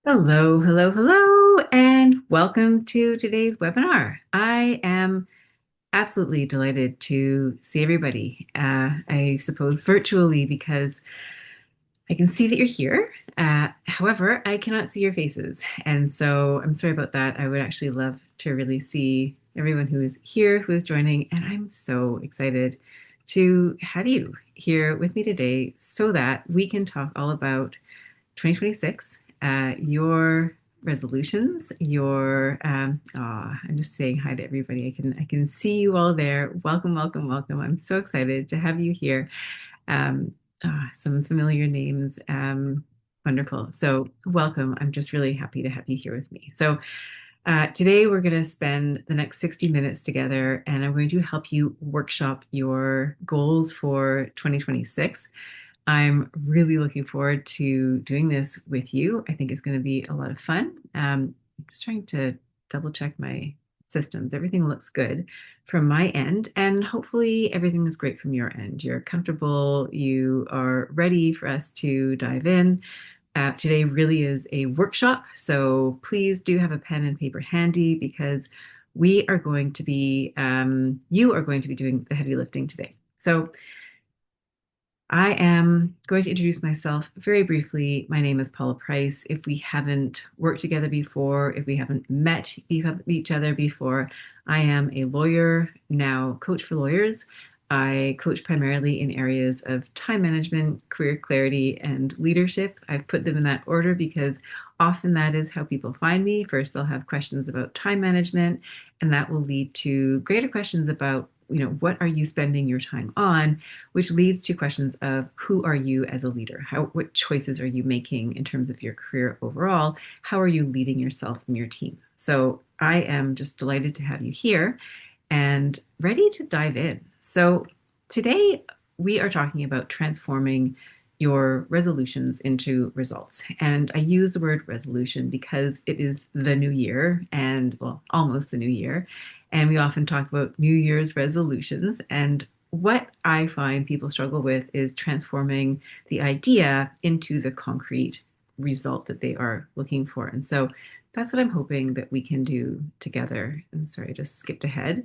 Hello, hello, hello, and welcome to today's webinar. I am absolutely delighted to see everybody, I suppose virtually because I can see that you're here. However, I cannot see your faces. And so I'm sorry about that. I would actually love to really see everyone who is here, who is joining. And I'm so excited to have you here with me today so that we can talk all about 2026, your resolutions, I'm just saying hi to everybody. I can see you all there. Welcome, welcome, welcome. I'm so excited to have you here. Um, some familiar names. Wonderful. So welcome. I'm just really happy to have you here with me. So today we're going to spend the next 60 minutes together, and I'm going to help you workshop your goals for 2026. I'm really looking forward to doing this with you. I think it's going to be a lot of fun. I'm just trying to double check my systems. Everything looks good from my end, and hopefully everything is great from your end. You're comfortable, you are ready for us to dive in. Today really is a workshop, so please do have a pen and paper handy because you are going to be doing the heavy lifting today. So I am going to introduce myself very briefly. My name is Paula Price. If we haven't worked together before, if we haven't met each other before, I am a lawyer, now coach for lawyers. I coach primarily in areas of time management, career clarity, and leadership. I've put them in that order because often that is how people find me. First, they'll have questions about time management, and that will lead to greater questions about, what are you spending your time on, which leads to questions of who are you as a leader? What choices are you making in terms of your career overall? How are you leading yourself and your team? So I am just delighted to have you here and ready to dive in. So today we are talking about transforming your resolutions into results. And I use the word resolution because it is the new year and, well, almost the new year. And we often talk about New Year's resolutions. And what I find people struggle with is transforming the idea into the concrete result that they are looking for. And so that's what I'm hoping that we can do together. And sorry, I just skipped ahead.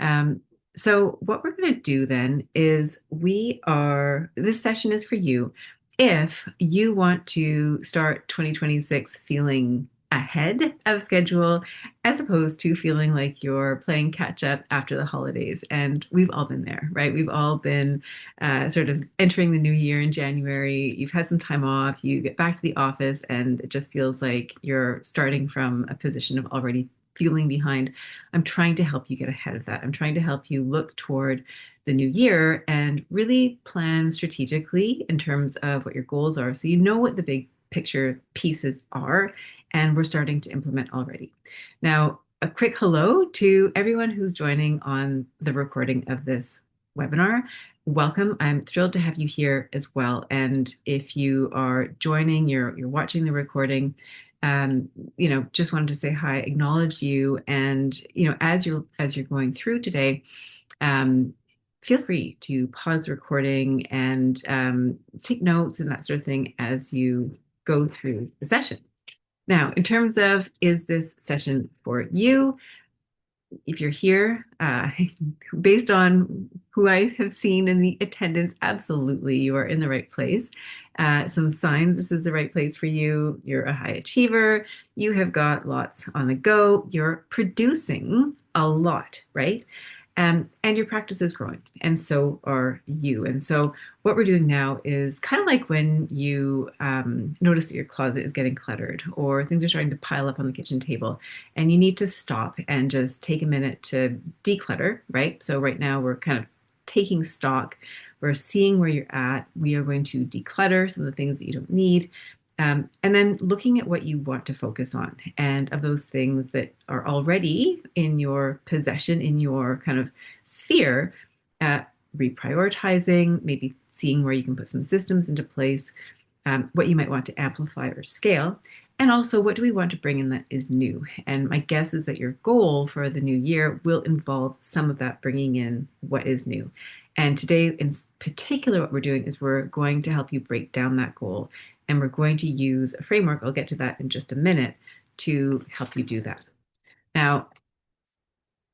Um, so what we're going to do then is this session is for you if you want to start 2026 feeling ahead of schedule as opposed to feeling like you're playing catch up after the holidays. And we've all been there, right? We've all been sort of entering the new year in January. You've had some time off, you get back to the office, and it just feels like you're starting from a position of already feeling behind. I'm trying to help you get ahead of that. I'm trying to help you look toward the new year and really plan strategically in terms of what your goals are. So you know what the big picture pieces are, and we're starting to implement already. Now, a quick hello to everyone who's joining on the recording of this webinar. Welcome. I'm thrilled to have you here as well. And if you are joining, you're watching the recording, just wanted to say hi, acknowledge you, and as you're going through today, um, feel free to pause the recording and take notes and that sort of thing as you go through the session. Now, in terms of is this session for you? If you're here, based on who I have seen in the attendance, absolutely, you are in the right place. Some signs this is the right place for you. You're a high achiever. You have got lots on the go. You're producing a lot, right? And your practice is growing, and so are you. And so, what we're doing now is kind of like when you notice that your closet is getting cluttered or things are starting to pile up on the kitchen table, and you need to stop and just take a minute to declutter, right? So, right now, we're kind of taking stock. We're seeing where you're at. We are going to declutter some of the things that you don't need. And then looking at what you want to focus on, and of those things that are already in your possession, in your kind of sphere, uh, reprioritizing, maybe seeing where you can put some systems into place, what you might want to amplify or scale, and also what do we want to bring in that is new. And my guess is that your goal for the new year will involve some of that bringing in what is new. And today, in particular, what we're doing is we're going to help you break down that goal And we're going to use a framework, I'll get to that in just a minute, to help you do that. Now,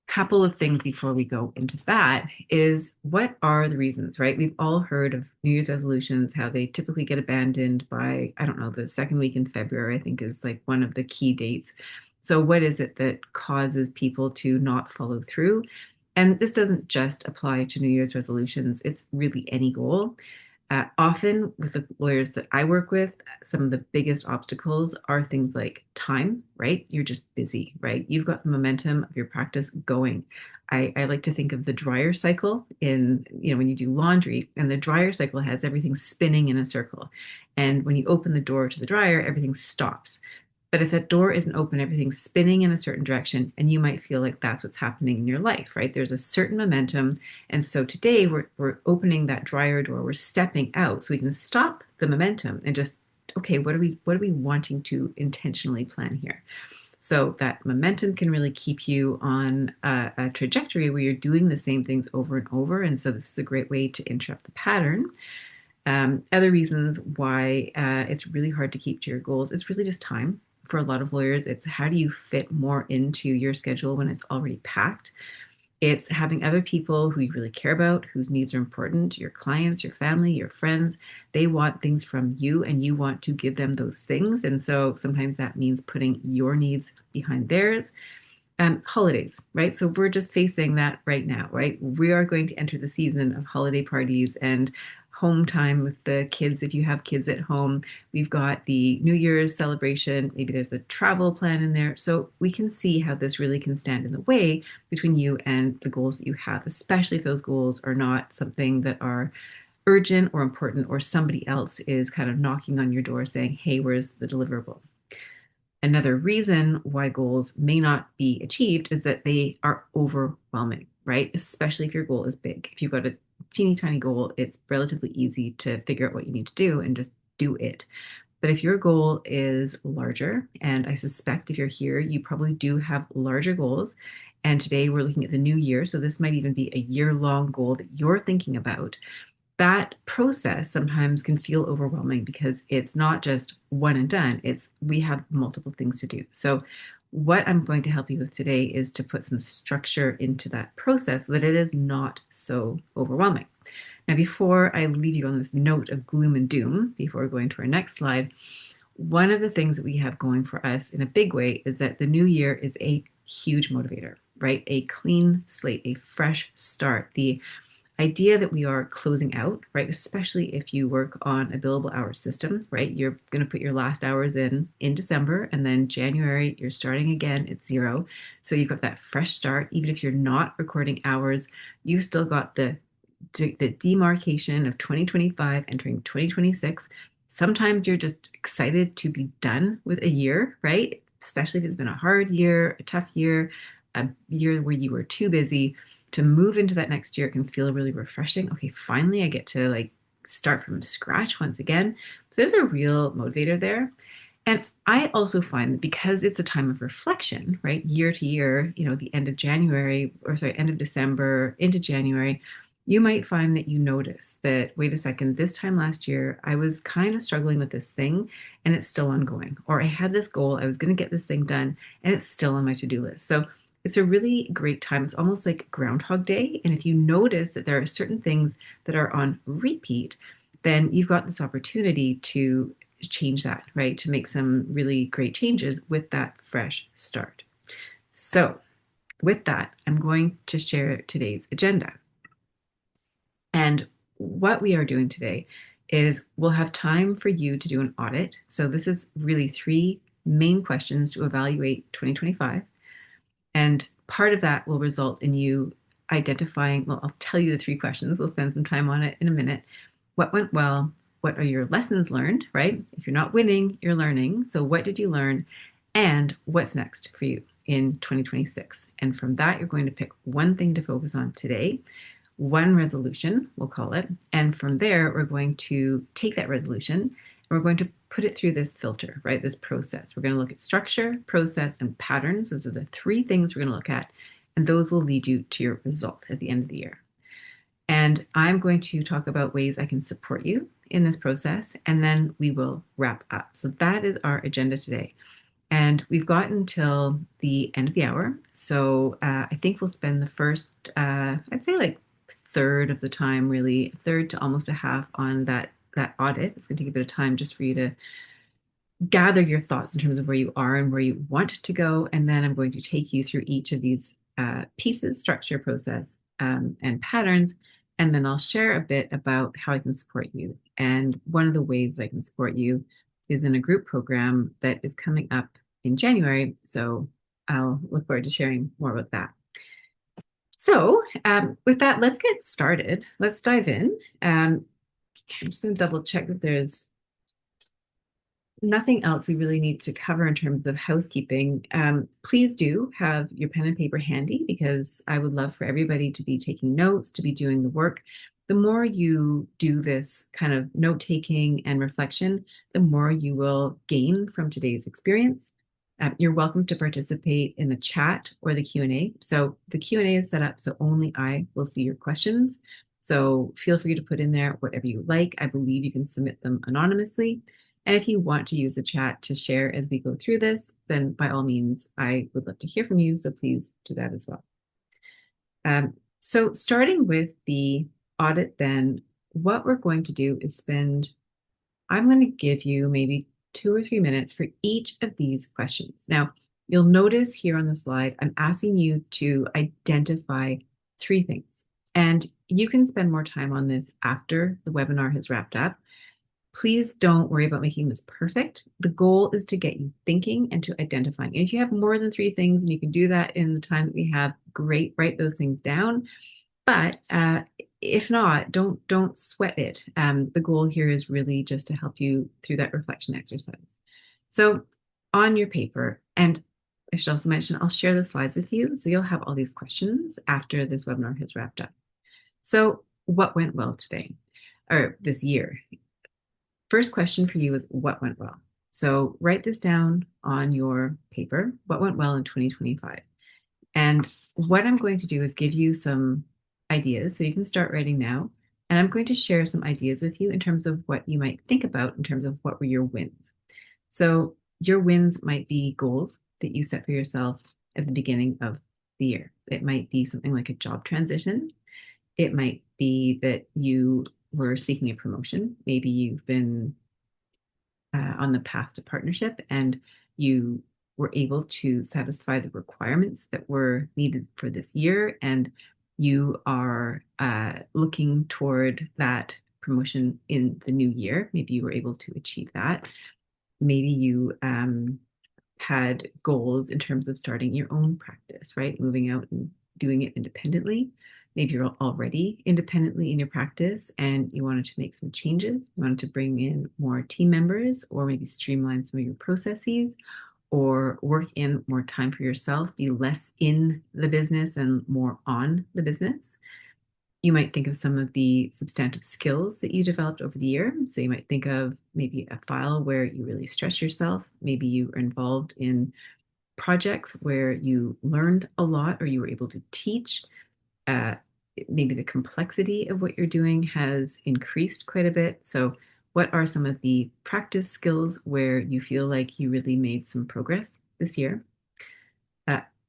couple of things before we go into that is what are the reasons, right? We've all heard of New Year's resolutions, how they typically get abandoned by, I don't know, the second week in February, I think is like one of the key dates. So, what is it that causes people to not follow through? And this doesn't just apply to New Year's resolutions, it's really any goal. Often, with the lawyers that I work with, some of the biggest obstacles are things like time, right? You're just busy, right? You've got the momentum of your practice going. I like to think of the dryer cycle in, when you do laundry, and the dryer cycle has everything spinning in a circle. And when you open the door to the dryer, everything stops. But if that door isn't open, everything's spinning in a certain direction, and you might feel like that's what's happening in your life, right? There's a certain momentum. And so today we're opening that dryer door, we're stepping out so we can stop the momentum and just, okay, what are we wanting to intentionally plan here? So that momentum can really keep you on a trajectory where you're doing the same things over and over. And so this is a great way to interrupt the pattern. Other reasons why it's really hard to keep to your goals, it's really just time. For a lot of lawyers, it's how do you fit more into your schedule when it's already packed? It's having other people who you really care about, whose needs are important, your clients, your family, your friends. They want things from you and you want to give them those things. And so sometimes that means putting your needs behind theirs. Holidays, right? So we're just facing that right now, right? We are going to enter the season of holiday parties and home time with the kids. If you have kids at home, we've got the New Year's celebration. Maybe there's a travel plan in there. So we can see how this really can stand in the way between you and the goals that you have, especially if those goals are not something that are urgent or important, or somebody else is kind of knocking on your door saying, hey, where's the deliverable? Another reason why goals may not be achieved is that they are overwhelming, right? Especially if your goal is big. If you've got a teeny tiny goal, it's relatively easy to figure out what you need to do and just do it. But if your goal is larger, and I suspect if you're here, you probably do have larger goals. And today we're looking at the new year. So this might even be a year-long goal that you're thinking about. That process sometimes can feel overwhelming because it's not just one and done. It's we have multiple things to do. So what I'm going to help you with today is to put some structure into that process so that it is not so overwhelming. Now, before I leave you on this note of gloom and doom, before going to our next slide, one of the things that we have going for us in a big way is that the new year is a huge motivator, right? A clean slate, a fresh start. The idea that we are closing out, right? Especially if you work on a billable hour system, right? You're going to put your last hours in December, and then January, you're starting again at zero. So you've got that fresh start. Even if you're not recording hours, you've still got the demarcation of 2025 entering 2026. Sometimes you're just excited to be done with a year, right? Especially if it's been a hard year, a tough year, a year where you were too busy. To move into that next year can feel really refreshing. Okay, finally I get to like start from scratch once again. So there's a real motivator there. And I also find that because it's a time of reflection, right, year to year, the end of January, or sorry, end of December into January, you might find that you notice that, wait a second, this time last year, I was kind of struggling with this thing and it's still ongoing. Or I had this goal, I was going to get this thing done and it's still on my to-do list. So it's a really great time. It's almost like Groundhog Day. And if you notice that there are certain things that are on repeat, then you've got this opportunity to change that, right? To make some really great changes with that fresh start. So, with that, I'm going to share today's agenda. And what we are doing today is we'll have time for you to do an audit. So, this is really three main questions to evaluate 2025. And part of that will result in you identifying, well, I'll tell you the three questions. We'll spend some time on it in a minute. What went well? What are your lessons learned, right? If you're not winning, you're learning. So what did you learn? And what's next for you in 2026? And from that, you're going to pick one thing to focus on today, one resolution, we'll call it. And from there, we're going to take that resolution and we're going to put it through this filter, right? This process. We're going to look at structure, process, and patterns. Those are the three things we're going to look at. And those will lead you to your result at the end of the year. And I'm going to talk about ways I can support you in this process, and then we will wrap up. So that is our agenda today. And we've got until the end of the hour. So I think we'll spend the first, I'd say like third of the time, really, a third to almost a half on that audit. It's going to take a bit of time just for you to gather your thoughts in terms of where you are and where you want to go. And then I'm going to take you through each of these pieces, structure, process, and patterns. And then I'll share a bit about how I can support you. And one of the ways that I can support you is in a group program that is coming up in January. So I'll look forward to sharing more about that. So, with that, let's get started. Let's dive in. I'm just going to double check that there's nothing else we really need to cover in terms of housekeeping. Please do have your pen and paper handy because I would love for everybody to be taking notes, to be doing the work. The more you do this kind of note taking and reflection, the more you will gain from today's experience. You're welcome to participate in the chat or the Q&A. So the Q&A is set up so only I will see your questions. So feel free to put in there whatever you like. I believe you can submit them anonymously. And if you want to use the chat to share as we go through this, then by all means, I would love to hear from you. So please do that as well. So starting with the audit, then what we're going to do is I'm going to give you maybe 2 or 3 minutes for each of these questions. Now, you'll notice here on the slide, I'm asking you to identify 3 things. And you can spend more time on this after the webinar has wrapped up. Please don't worry about making this perfect. The goal is to get you thinking and to identifying. And if you have more than 3 things and you can do that in the time that we have, great, write those things down. But if not, don't sweat it. The goal here is really just to help you through that reflection exercise. So on your paper, and I should also mention, I'll share the slides with you. So you'll have all these questions after this webinar has wrapped up. So what went well today or this year? First question for you is what went well? So write this down on your paper. What went well in 2025? And what I'm going to do is give you some ideas. So you can start writing now. And I'm going to share some ideas with you in terms of what you might think about in terms of what were your wins. So your wins might be goals that you set for yourself at the beginning of the year. It might be something like a job transition. It might be that you were seeking a promotion. Maybe you've been on the path to partnership and you were able to satisfy the requirements that were needed for this year, and you are looking toward that promotion in the new year. Maybe you were able to achieve that. Maybe you had goals in terms of starting your own practice, right? Moving out and doing it independently. Maybe you're already independently in your practice and you wanted to make some changes. You wanted to bring in more team members or maybe streamline some of your processes or work in more time for yourself, be less in the business and more on the business. You might think of some of the substantive skills that you developed over the year. So you might think of maybe a file where you really stretch yourself. Maybe you are involved in projects where you learned a lot or you were able to teach. Maybe the complexity of what you're doing has increased quite a bit. So what are some of the practice skills where you feel like you really made some progress this year?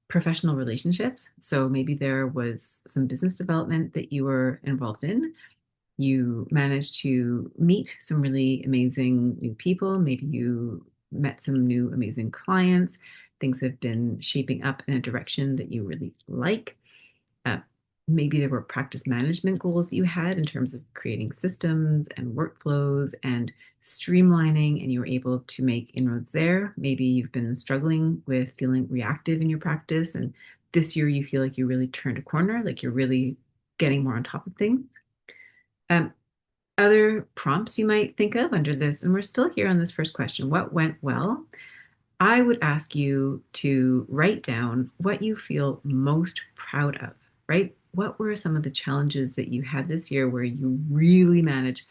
Professional relationships. So maybe there was some business development that you were involved in. You managed to meet some really amazing new people. Maybe you met some new amazing clients. Things have been shaping up in a direction that you really like. Maybe there were practice management goals that you had in terms of creating systems and workflows and streamlining, and you were able to make inroads there. Maybe you've been struggling with feeling reactive in your practice, and this year you feel like you really turned a corner, like you're really getting more on top of things. Other prompts you might think of under this, and we're still here on this first question, what went well? I would ask you to write down what you feel most proud of, right? What were some of the challenges that you had this year where you really managed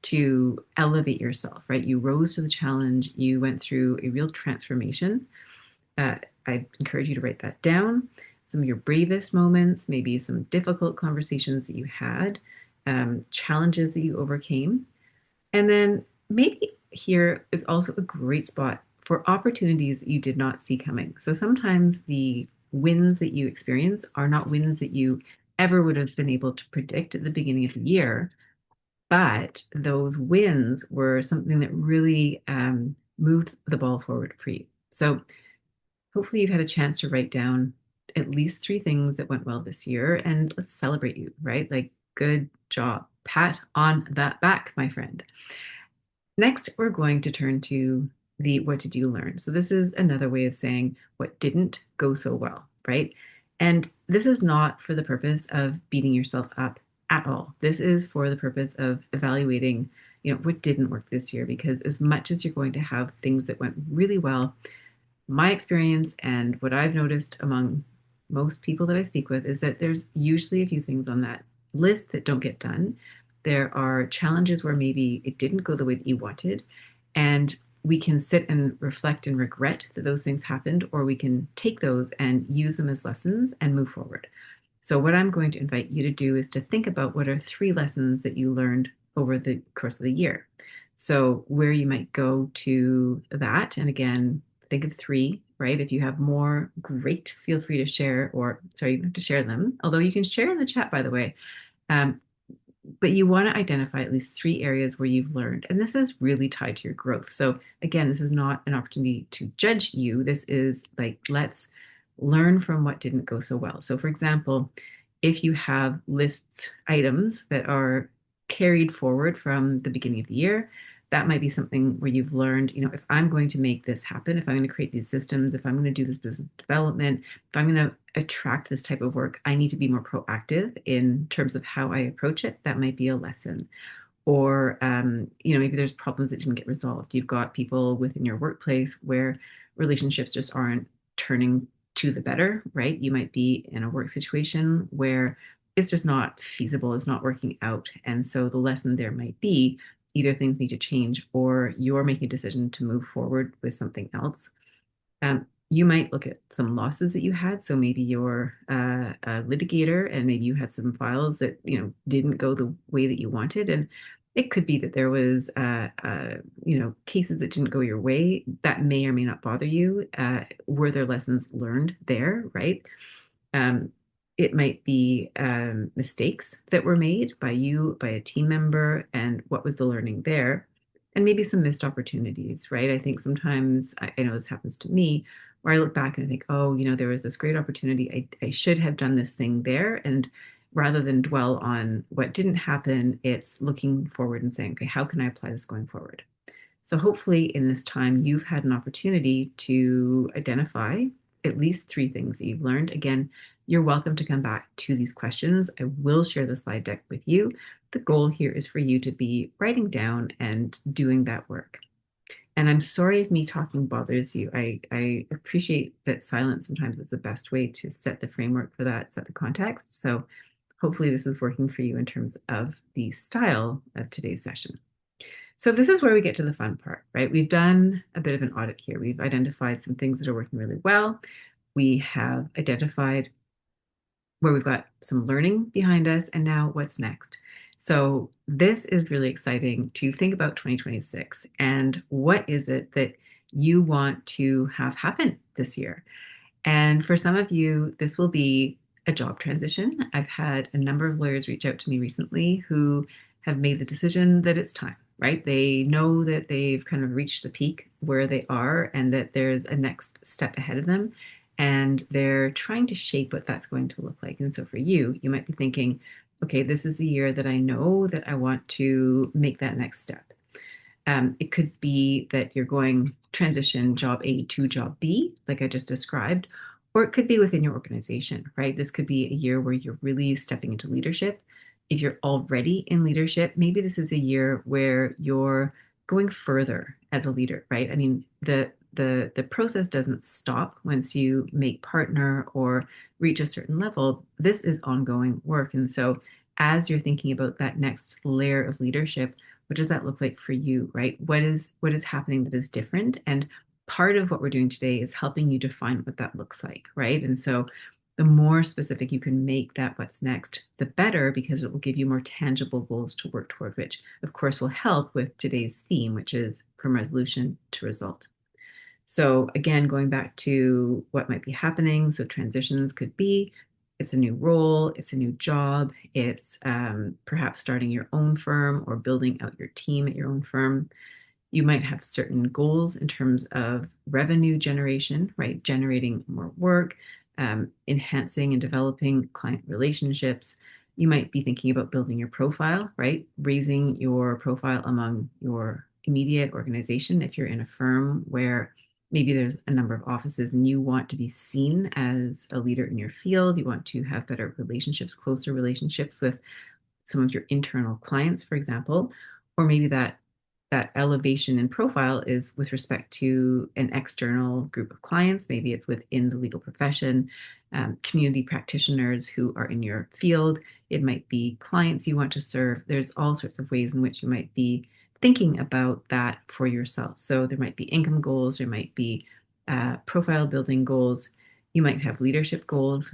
to elevate yourself, right? You rose to the challenge, you went through a real transformation. I encourage you to write that down. some of your bravest moments, maybe some difficult conversations that you had, challenges that you overcame. And then maybe here is also a great spot for opportunities that you did not see coming. So sometimes the wins that you experience are not wins that you ever would have been able to predict at the beginning of the year, but those wins were something that really moved the ball forward for you. So hopefully you've had a chance to write down at least three things that went well this year, and let's celebrate you, right? Like, good job. Pat on that back, my friend. Next, we're going to turn to the what did you learn? So, this is another way of saying what didn't go so well, right? And this is not for the purpose of beating yourself up at all. This is for the purpose of evaluating, what didn't work this year, because as much as you're going to have things that went really well, my experience and what I've noticed among most people that I speak with is that there's usually a few things on that list that don't get done. There are challenges where maybe it didn't go the way that you wanted, and we can sit and reflect and regret that those things happened, or we can take those and use them as lessons and move forward. So, what I'm going to invite you to do is to think about what are three lessons that you learned over the course of the year. So, where you might go to that, and again, think of three, right? If you have more, great, feel free to share, or sorry, you don't have to share them, although you can share in the chat, by the way. Um, but you want to identify at least three areas where you've learned. And this is really tied to your growth. So, again, this is not an opportunity to judge you. This is like, let's learn from what didn't go so well. So, for example, if you have lists, items that are carried forward from the beginning of the year, that might be something where you've learned, if I'm going to make this happen, if I'm going to create these systems, if I'm going to do this business development, if I'm going to attract this type of work, I need to be more proactive in terms of how I approach it. That might be a lesson. Or, maybe there's problems that didn't get resolved. You've got people within your workplace where relationships just aren't turning to the better, right? You might be in a work situation where it's just not feasible, it's not working out. And so the lesson there might be either things need to change or you're making a decision to move forward with something else. You might look at some losses that you had. So maybe you're a litigator and maybe you had some files that, didn't go the way that you wanted. And it could be that there was, cases that didn't go your way that may or may not bother you. Were there lessons learned there, right? Um, it might be mistakes that were made by you, by a team member, and what was the learning there? And maybe some missed opportunities, right? I think sometimes I know this happens to me where I look back and I think, oh, there was this great opportunity. I should have done this thing there. And rather than dwell on what didn't happen, it's looking forward and saying, okay, how can I apply this going forward? So hopefully in this time, you've had an opportunity to identify at least three things that you've learned. Again, you're welcome to come back to these questions. I will share the slide deck with you. The goal here is for you to be writing down and doing that work. And I'm sorry if me talking bothers you. I appreciate that silence sometimes is the best way to set the framework for that, set the context. So hopefully this is working for you in terms of the style of today's session. So this is where we get to the fun part, right? We've done a bit of an audit here. We've identified some things that are working really well. We have identified where we've got some learning behind us, and now what's next? So this is really exciting to think about 2026 and what is it that you want to have happen this year? And for some of you, this will be a job transition. I've had a number of lawyers reach out to me recently who have made the decision that it's time, right? They know that they've kind of reached the peak where they are and that there's a next step ahead of them. And they're trying to shape what that's going to look like. And so for you, you might be thinking, okay, this is the year that I know that I want to make that next step. It could be that you're going transition job A to job B, like I just described, or it could be within your organization, right? This could be a year where you're really stepping into leadership. If you're already in leadership, maybe this is a year where you're going further as a leader, right? I mean, the process doesn't stop once you make partner or reach a certain level. This is ongoing work. And so as you're thinking about that next layer of leadership, what does that look like for you, right? What is happening that is different? And part of what we're doing today is helping you define what that looks like, right? And so The more specific you can make that what's next, the better, because it will give you more tangible goals to work toward, which of course will help with today's theme, which is from resolution to result. So again, going back to what might be happening. So transitions could be, it's a new role, it's a new job, it's perhaps starting your own firm or building out your team at your own firm. You might have certain goals in terms of revenue generation, right? Generating more work, enhancing and developing client relationships. You might be thinking about building your profile, right? Raising your profile among your immediate organization. If you're in a firm where maybe there's a number of offices and you want to be seen as a leader in your field, you want to have better relationships, closer relationships with some of your internal clients, for example, or maybe that elevation in profile is with respect to an external group of clients. Maybe it's within the legal profession, community practitioners who are in your field. It might be clients you want to serve. There's all sorts of ways in which you might be thinking about that for yourself. So there might be income goals, there might be profile building goals. You might have leadership goals,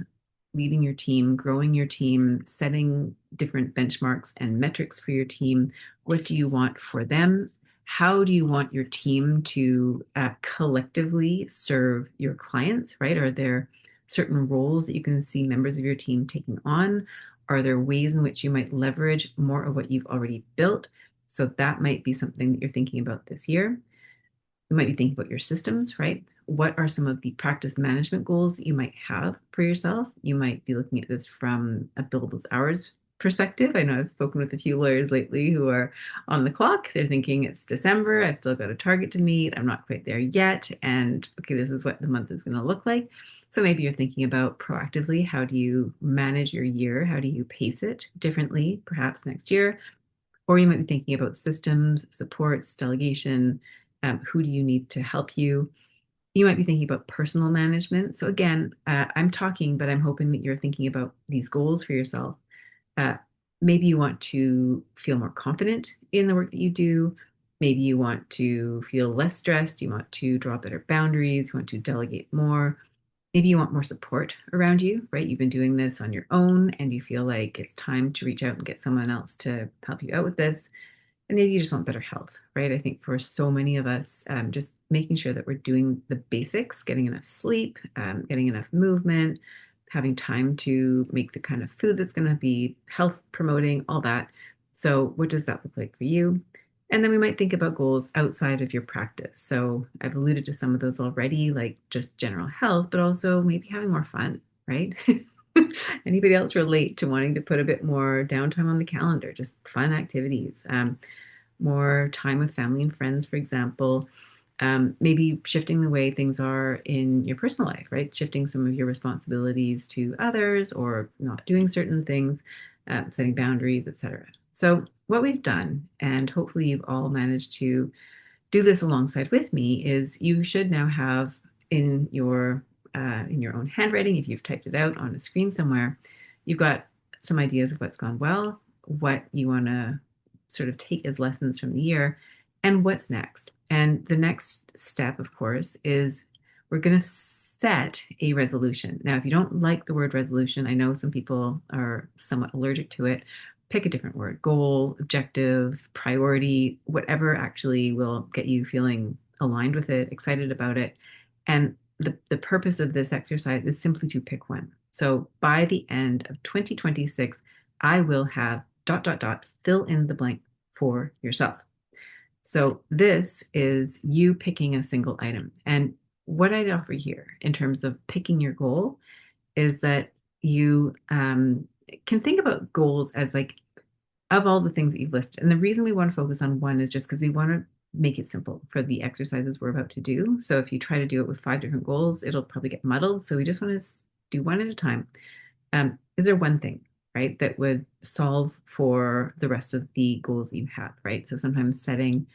leading your team, growing your team, setting different benchmarks and metrics for your team. What do you want for them? How do you want your team to collectively serve your clients, right? Are there certain roles that you can see members of your team taking on? Are there ways in which you might leverage more of what you've already built? So that might be something that you're thinking about this year. You might be thinking about your systems, right? What are some of the practice management goals that you might have for yourself? You might be looking at this from a billable hours perspective. I know I've spoken with a few lawyers lately who are on the clock. They're thinking it's December. I've still got a target to meet. I'm not quite there yet. And okay, this is what the month is going to look like. So maybe you're thinking about proactively, how do you manage your year? How do you pace it differently, perhaps next year? Or you might be thinking about systems, supports, delegation. Who do you need to help you? You might be thinking about personal management. So again, I'm talking, but I'm hoping that you're thinking about these goals for yourself. Uh, Maybe you want to feel more confident in the work that you do. Maybe you want to feel less stressed. You want to draw better boundaries. You want to delegate more. Maybe you want more support around you, right? You've been doing this on your own and you feel like it's time to reach out and get someone else to help you out with this. And maybe you just want better health, right? I think for so many of us, just making sure that we're doing the basics, getting enough sleep, getting enough movement, having time to make the kind of food that's going to be health promoting, all that. So, what does that look like for you? And then we might think about goals outside of your practice. So, I've alluded to some of those already, like just general health, but also maybe having more fun, right? Anybody else relate to wanting to put a bit more downtime on the calendar, just fun activities? More time with family and friends, for example. Maybe shifting the way things are in your personal life, right? Shifting some of your responsibilities to others or not doing certain things, setting boundaries, etc. So, what we've done, and hopefully you've all managed to do this alongside with me, is you should now have in your own handwriting, if you've typed it out on a screen somewhere, you've got some ideas of what's gone well, what you want to sort of take as lessons from the year, and what's next. And the next step, of course, is we're going to set a resolution. Now, if you don't like the word resolution, I know some people are somewhat allergic to it. Pick a different word: goal, objective, priority, whatever actually will get you feeling aligned with it, excited about it. And the purpose of this exercise is simply to pick one. So by the end of 2026, I will have dot, dot, dot, fill in the blank for yourself. So this is you picking a single item. And what I'd offer here in terms of picking your goal is that you can think about goals as like, of all the things that you've listed. And the reason we want to focus on one is just because we want to make it simple for the exercises we're about to do. So if you try to do it with 5 different goals, it'll probably get muddled. So we just want to do one at a time. Is there one thing, right, that would solve for the rest of the goals that you have, right? So sometimes setting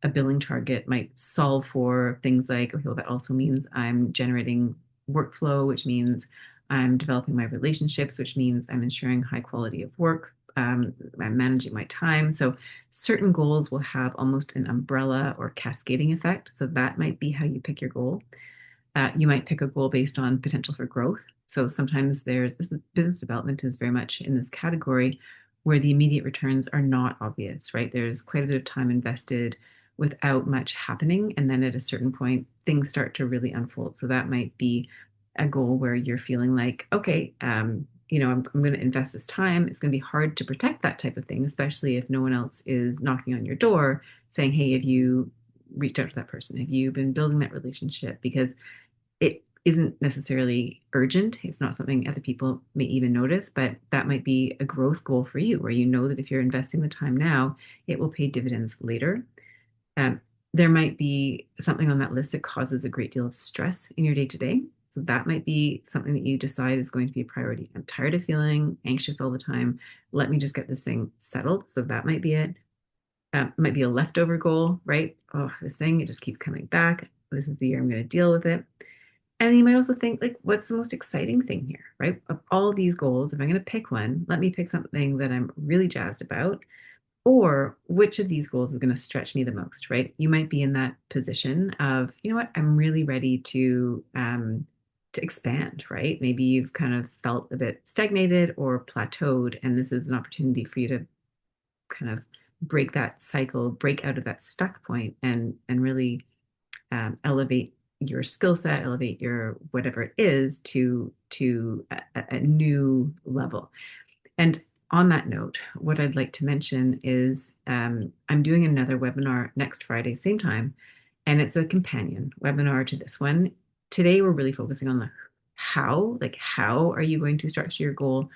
a billing target might solve for things like, okay, well, that also means I'm generating workflow, which means I'm developing my relationships, which means I'm ensuring high quality of work. I'm managing my time. So certain goals will have almost an umbrella or cascading effect. So that might be how you pick your goal. You might pick a goal based on potential for growth. So sometimes business development is very much in this category where the immediate returns are not obvious, right? There's quite a bit of time invested without much happening. And then at a certain point, things start to really unfold. So that might be a goal where you're feeling like, okay, I'm going to invest this time. It's going to be hard to protect that type of thing, especially if no one else is knocking on your door saying, hey, have you reached out to that person? Have you been building that relationship? Because it isn't necessarily urgent. It's not something other people may even notice, but that might be a growth goal for you where you know that if you're investing the time now, it will pay dividends later. Um, there might be something on that list that causes a great deal of stress in your day to day. So that might be something that you decide is going to be a priority. I'm tired of feeling anxious all the time. Let me just get this thing settled. So that might be it. Might be a leftover goal, right? Oh, this thing, it just keeps coming back. This is the year I'm going to deal with it. And you might also think, like, what's the most exciting thing here, right? Of all these goals, if I'm going to pick one, let me pick something that I'm really jazzed about. Or which of these goals is going to stretch me the most, right? You might be in that position of, you know what, I'm really ready to expand, right? Maybe you've kind of felt a bit stagnated or plateaued, and this is an opportunity for you to kind of break that cycle, break out of that stuck point, and really elevate your skill set, elevate your whatever it is to a new level. And on that note, what I'd like to mention is I'm doing another webinar next Friday, same time, and it's a companion webinar to this one. Today, we're really focusing on the how, like how are you going to structure your goal?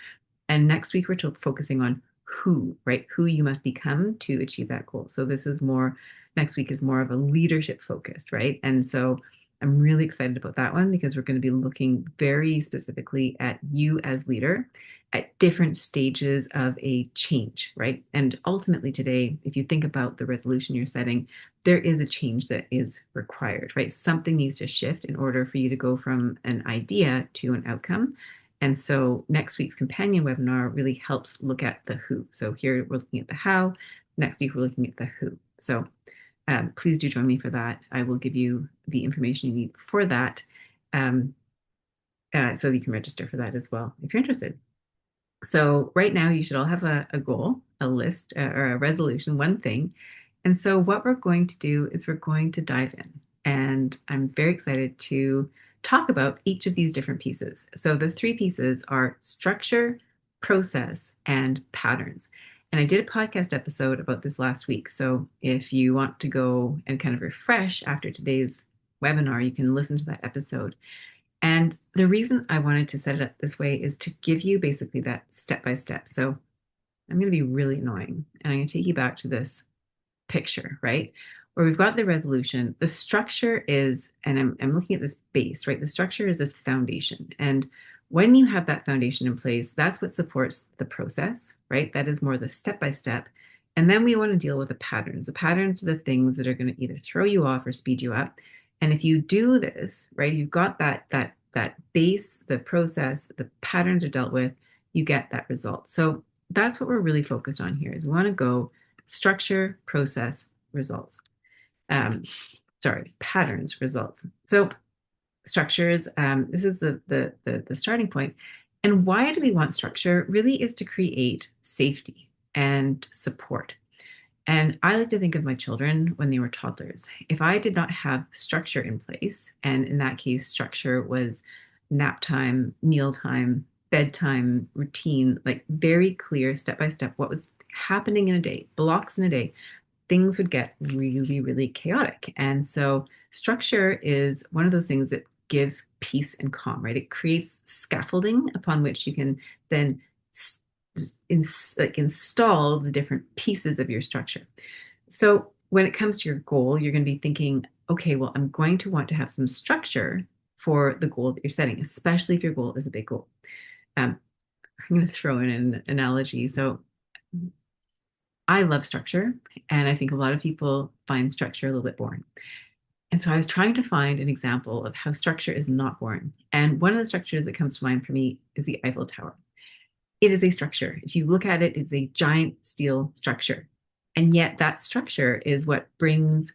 And next week, we're focusing on who, right? Who you must become to achieve that goal. So this is more, next week is more of a leadership focused, right? And so I'm really excited about that one because we're going to be looking very specifically at you as leader at different stages of a change, right? And ultimately today, if you think about the resolution you're setting, there is a change that is required, right? Something needs to shift in order for you to go from an idea to an outcome. And so next week's companion webinar really helps look at the who. So here we're looking at the how. Next week, we're looking at the who. So please do join me for that. I will give you the information you need for that. So you can register for that as well if you're interested. So right now, you should all have a goal, a list, or a resolution, one thing. And so what we're going to do is we're going to dive in. And I'm very excited to talk about each of these different pieces. So the three pieces are structure, process, and patterns. And I did a podcast episode about this last week. So if you want to go and kind of refresh after today's webinar, you can listen to that episode. And the reason I wanted to set it up this way is to give you basically that step by step. So I'm going to be really annoying and I'm going to take you back to this picture, right? Where we've got the resolution. The structure is, and I'm looking at this base, right? The structure is this foundation. And when you have that foundation in place, that's what supports the process, right? That is more the step by step. And then we want to deal with the patterns. The patterns are the things that are going to either throw you off or speed you up. And if you do this, right, you've got that base, the process, the patterns are dealt with, you get that result. So that's what we're really focused on here is we want to go structure, process, results. Patterns, results. So structures, this is the starting point. And why do we want structure? Really is to create safety and support. And I like to think of my children when they were toddlers. If I did not have structure in place, and in that case, structure was nap time, meal time, bedtime, routine, like very clear step by step what was happening in a day, blocks in a day, things would get really, really chaotic. And so structure is one of those things that gives peace and calm, right? It creates scaffolding upon which you can then install the different pieces of your structure. So when it comes to your goal, you're going to be thinking, okay, well, I'm going to want to have some structure for the goal that you're setting, especially if your goal is a big goal. I'm going to throw in an analogy. So I love structure, and I think a lot of people find structure a little bit boring. And so I was trying to find an example of how structure is not boring. And one of the structures that comes to mind for me is the Eiffel Tower. It is a structure. If you look at it, it's a giant steel structure. And yet that structure is what brings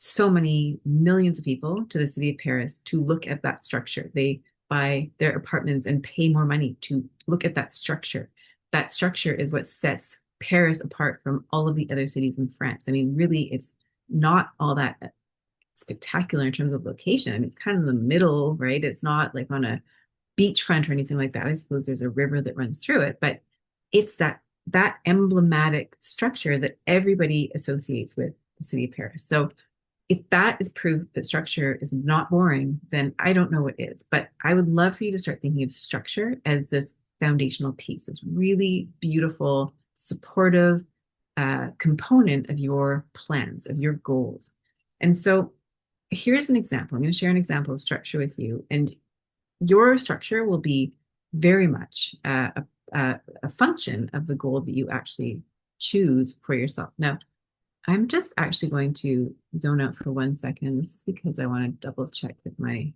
so many millions of people to the city of Paris to look at that structure. They buy their apartments and pay more money to look at that structure. That structure is what sets Paris apart from all of the other cities in France. I mean, really, it's not all that spectacular in terms of location. I mean, it's kind of in the middle, right? It's not like on a beachfront or anything like that. I suppose there's a river that runs through it, but it's that emblematic structure that everybody associates with the city of Paris. So if that is proof that structure is not boring, then I don't know what is. But I would love for you to start thinking of structure as this foundational piece, this really beautiful, supportive component of your plans, of your goals. And so here's an example. I'm going to share an example of structure with you. And your structure will be very much a function of the goal that you actually choose for yourself. Now, I'm just actually going to zone out for 1 second. This is because I want to double check that my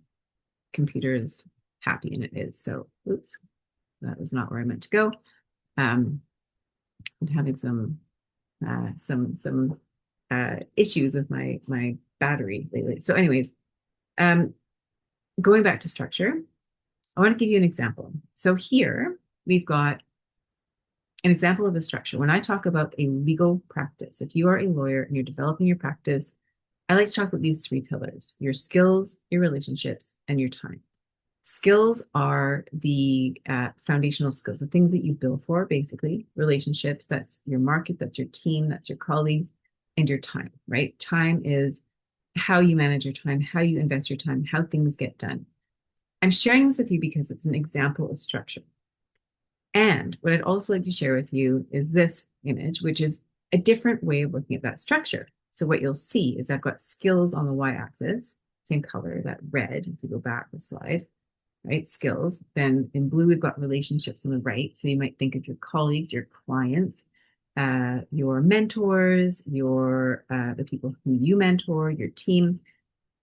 computer is happy, and it is. So, oops, that was not where I meant to go. I'm having some issues with my battery lately. So, anyways, going back to structure, I want to give you an example. So here we've got an example of a structure. When I talk about a legal practice, if you are a lawyer and you're developing your practice, I like to talk about these three pillars: your skills, your relationships, and your time. Skills are the foundational skills, the things that you bill for, basically. Relationships, that's your market, that's your team, that's your colleagues, and your time, right? Time is how you manage your time, how you invest your time, how things get done. I'm sharing this with you because it's an example of structure. And what I'd also like to share with you is this image, which is a different way of looking at that structure. So what you'll see is I've got skills on the y-axis, same color, that red, if you go back the slide, right? Skills. Then in blue, we've got relationships on the right. So you might think of your colleagues, your clients, your mentors, the people who you mentor, your team.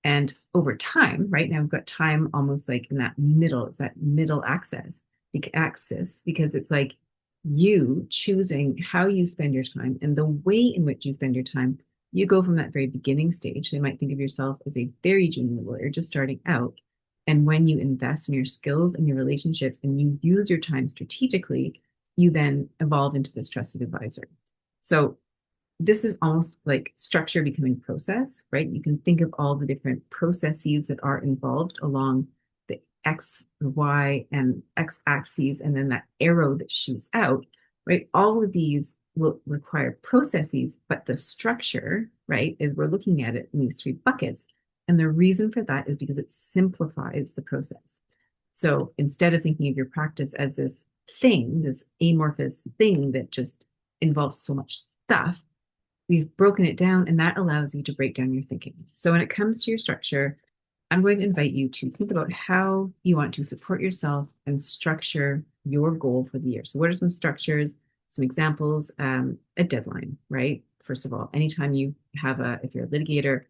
And over time, right now we've got time almost like in that middle, it's that middle axis, because it's like you choosing how you spend your time and the way in which you spend your time. You go from that very beginning stage. So you might think of yourself as a very junior lawyer just starting out. And when you invest in your skills and your relationships and you use your time strategically, you then evolve into this trusted advisor. So this is almost like structure becoming process, right? You can think of all the different processes that are involved along the X, Y, and X axes, and then that arrow that shoots out, right? All of these will require processes, but the structure, right, is we're looking at it in these three buckets. And the reason for that is because it simplifies the process. So instead of thinking of your practice as this thing, this amorphous thing that just involves so much stuff, we've broken it down, and that allows you to break down your thinking. So when it comes to your structure, I'm going to invite you to think about how you want to support yourself and structure your goal for the year. So what are some structures, some examples? A deadline, right? First of all, anytime you have if you're a litigator,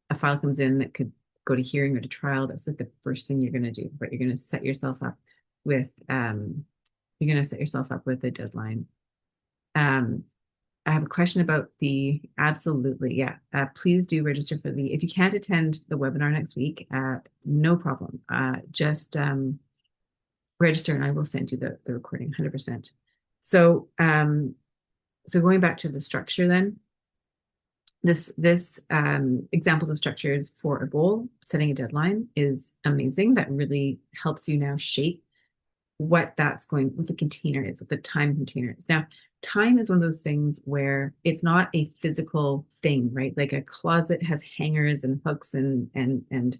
a file comes in that could go to hearing or to trial, that's like the first thing you're going to do, but you're going to set yourself up with a deadline. I have a question about absolutely, yeah. Please do register for if you can't attend the webinar next week, no problem. Just register and I will send you the recording 100%. So, so going back to the structure then, this examples of structures for a goal, setting a deadline is amazing. That really helps you now shape what the container is, what the time container is. Now, time is one of those things where it's not a physical thing, right? Like a closet has hangers and hooks and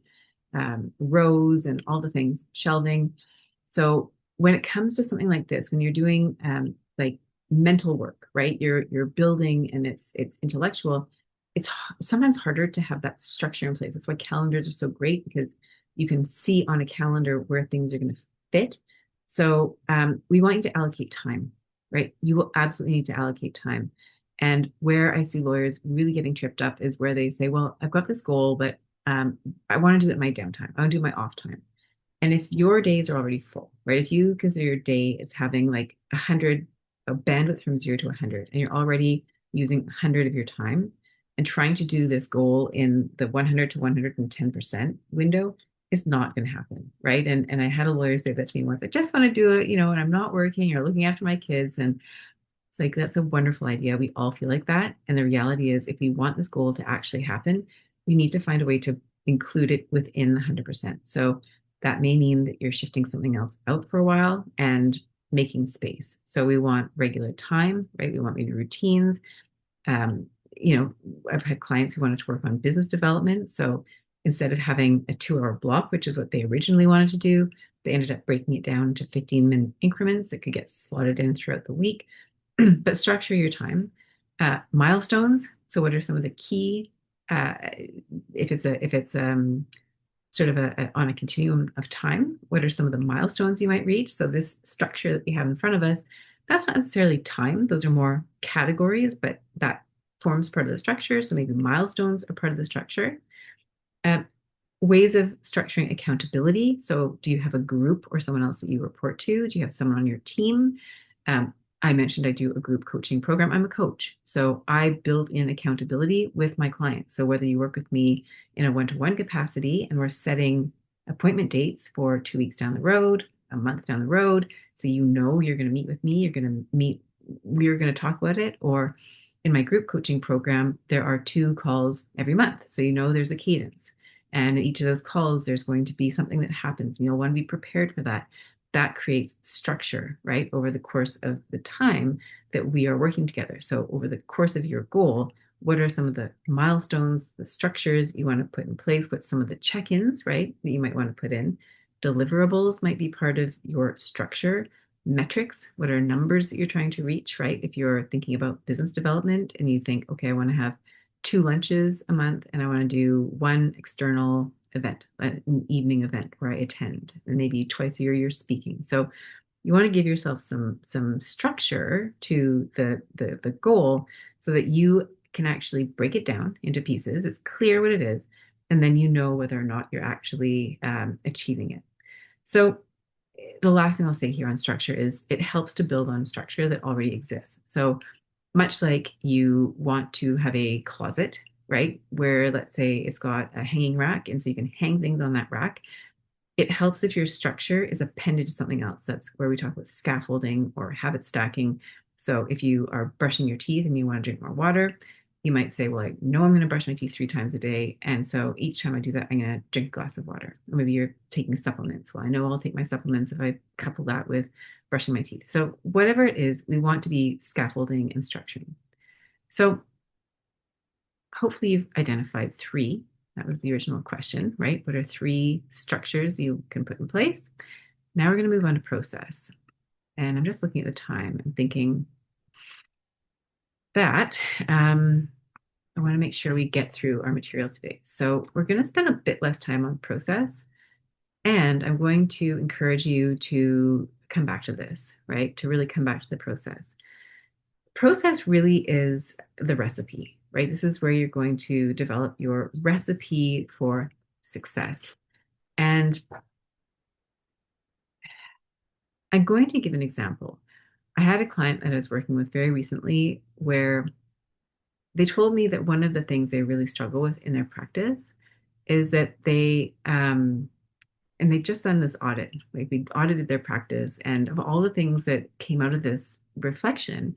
rows and all the things, shelving. So when it comes to something like this, when you're doing like mental work, right? You're building and it's intellectual. It's sometimes harder to have that structure in place. That's why calendars are so great, because you can see on a calendar where things are going to fit. So we want you to allocate time, right? You will absolutely need to allocate time. And where I see lawyers really getting tripped up is where they say, well, I've got this goal, but I want to do it in my downtime. I want to do my off time. And if your days are already full, right? If you consider your day as having like a bandwidth from 0 to 100, and you're already using 100 of your time, And trying to do this goal in the 100 to 110% window is not going to happen, right? And I had a lawyer say that to me once. I just want to do it, when I'm not working or looking after my kids. And it's like, that's a wonderful idea. We all feel like that. And the reality is, if we want this goal to actually happen, we need to find a way to include it within the 100%. So that may mean that you're shifting something else out for a while and making space. So we want regular time, right? We want maybe routines. Um, you know, I've had clients who wanted to work on business development. So instead of having a 2 hour block, which is what they originally wanted to do, they ended up breaking it down to 15-minute increments that could get slotted in throughout the week. But structure your time. Milestones. So what are some of the key, if it's sort of on a continuum of time, what are some of the milestones you might reach? So this structure that we have in front of us, that's not necessarily time. Those are more categories, but that forms part of the structure. So maybe milestones are part of the structure. Uh, Ways of structuring accountability. So do you have a group or someone else that you report to? Do you have someone on your team? Um, I mentioned I do a group coaching program. I'm a coach. So I build in accountability with my clients. So whether you work with me in a one-to-one capacity and we're setting appointment dates for 2 weeks down the road, a month down the road, so you're going to meet with me, we're going to talk about it. Or in my group coaching program, there are 2 calls every month. So there's a cadence. And at each of those calls, there's going to be something that happens, and you'll want to be prepared for that. That creates structure, right, over the course of the time that we are working together. So over the course of your goal, what are some of the milestones, the structures you want to put in place? What's some of the check-ins, right, that you might want to put in? Deliverables might be part of your structure. Metrics, what are numbers that you're trying to reach, right? If you're thinking about business development and you think, okay, I want to have 2 lunches a month and I want to do one external event, an evening event where I attend, and maybe twice a year you're speaking. So you want to give yourself some structure to the goal so that you can actually break it down into pieces. It's clear what it is, and then you know whether or not you're actually achieving it. So the last thing I'll say here on structure is it helps to build on structure that already exists. So much like you want to have a closet, right? Where let's say it's got a hanging rack, and so you can hang things on that rack. It helps if your structure is appended to something else. That's where we talk about scaffolding or habit stacking. So if you are brushing your teeth and you want to drink more water, you might say, well, I know I'm going to brush my teeth 3 times a day. And so each time I do that, I'm going to drink a glass of water. Or maybe you're taking supplements. Well, I know I'll take my supplements if I couple that with brushing my teeth. So whatever it is, we want to be scaffolding and structuring. So hopefully you've identified 3. That was the original question, right? What are 3 structures you can put in place? Now we're going to move on to process. And I'm just looking at the time and thinking that I want to make sure we get through our material today. So we're going to spend a bit less time on process. And I'm going to encourage you to come back to this, right? To really come back to the process. Process really is the recipe, right? This is where you're going to develop your recipe for success. And I'm going to give an example. I had a client that I was working with very recently where they told me that one of the things they really struggle with in their practice is that and they've just done this audit, like we audited their practice, and of all the things that came out of this reflection,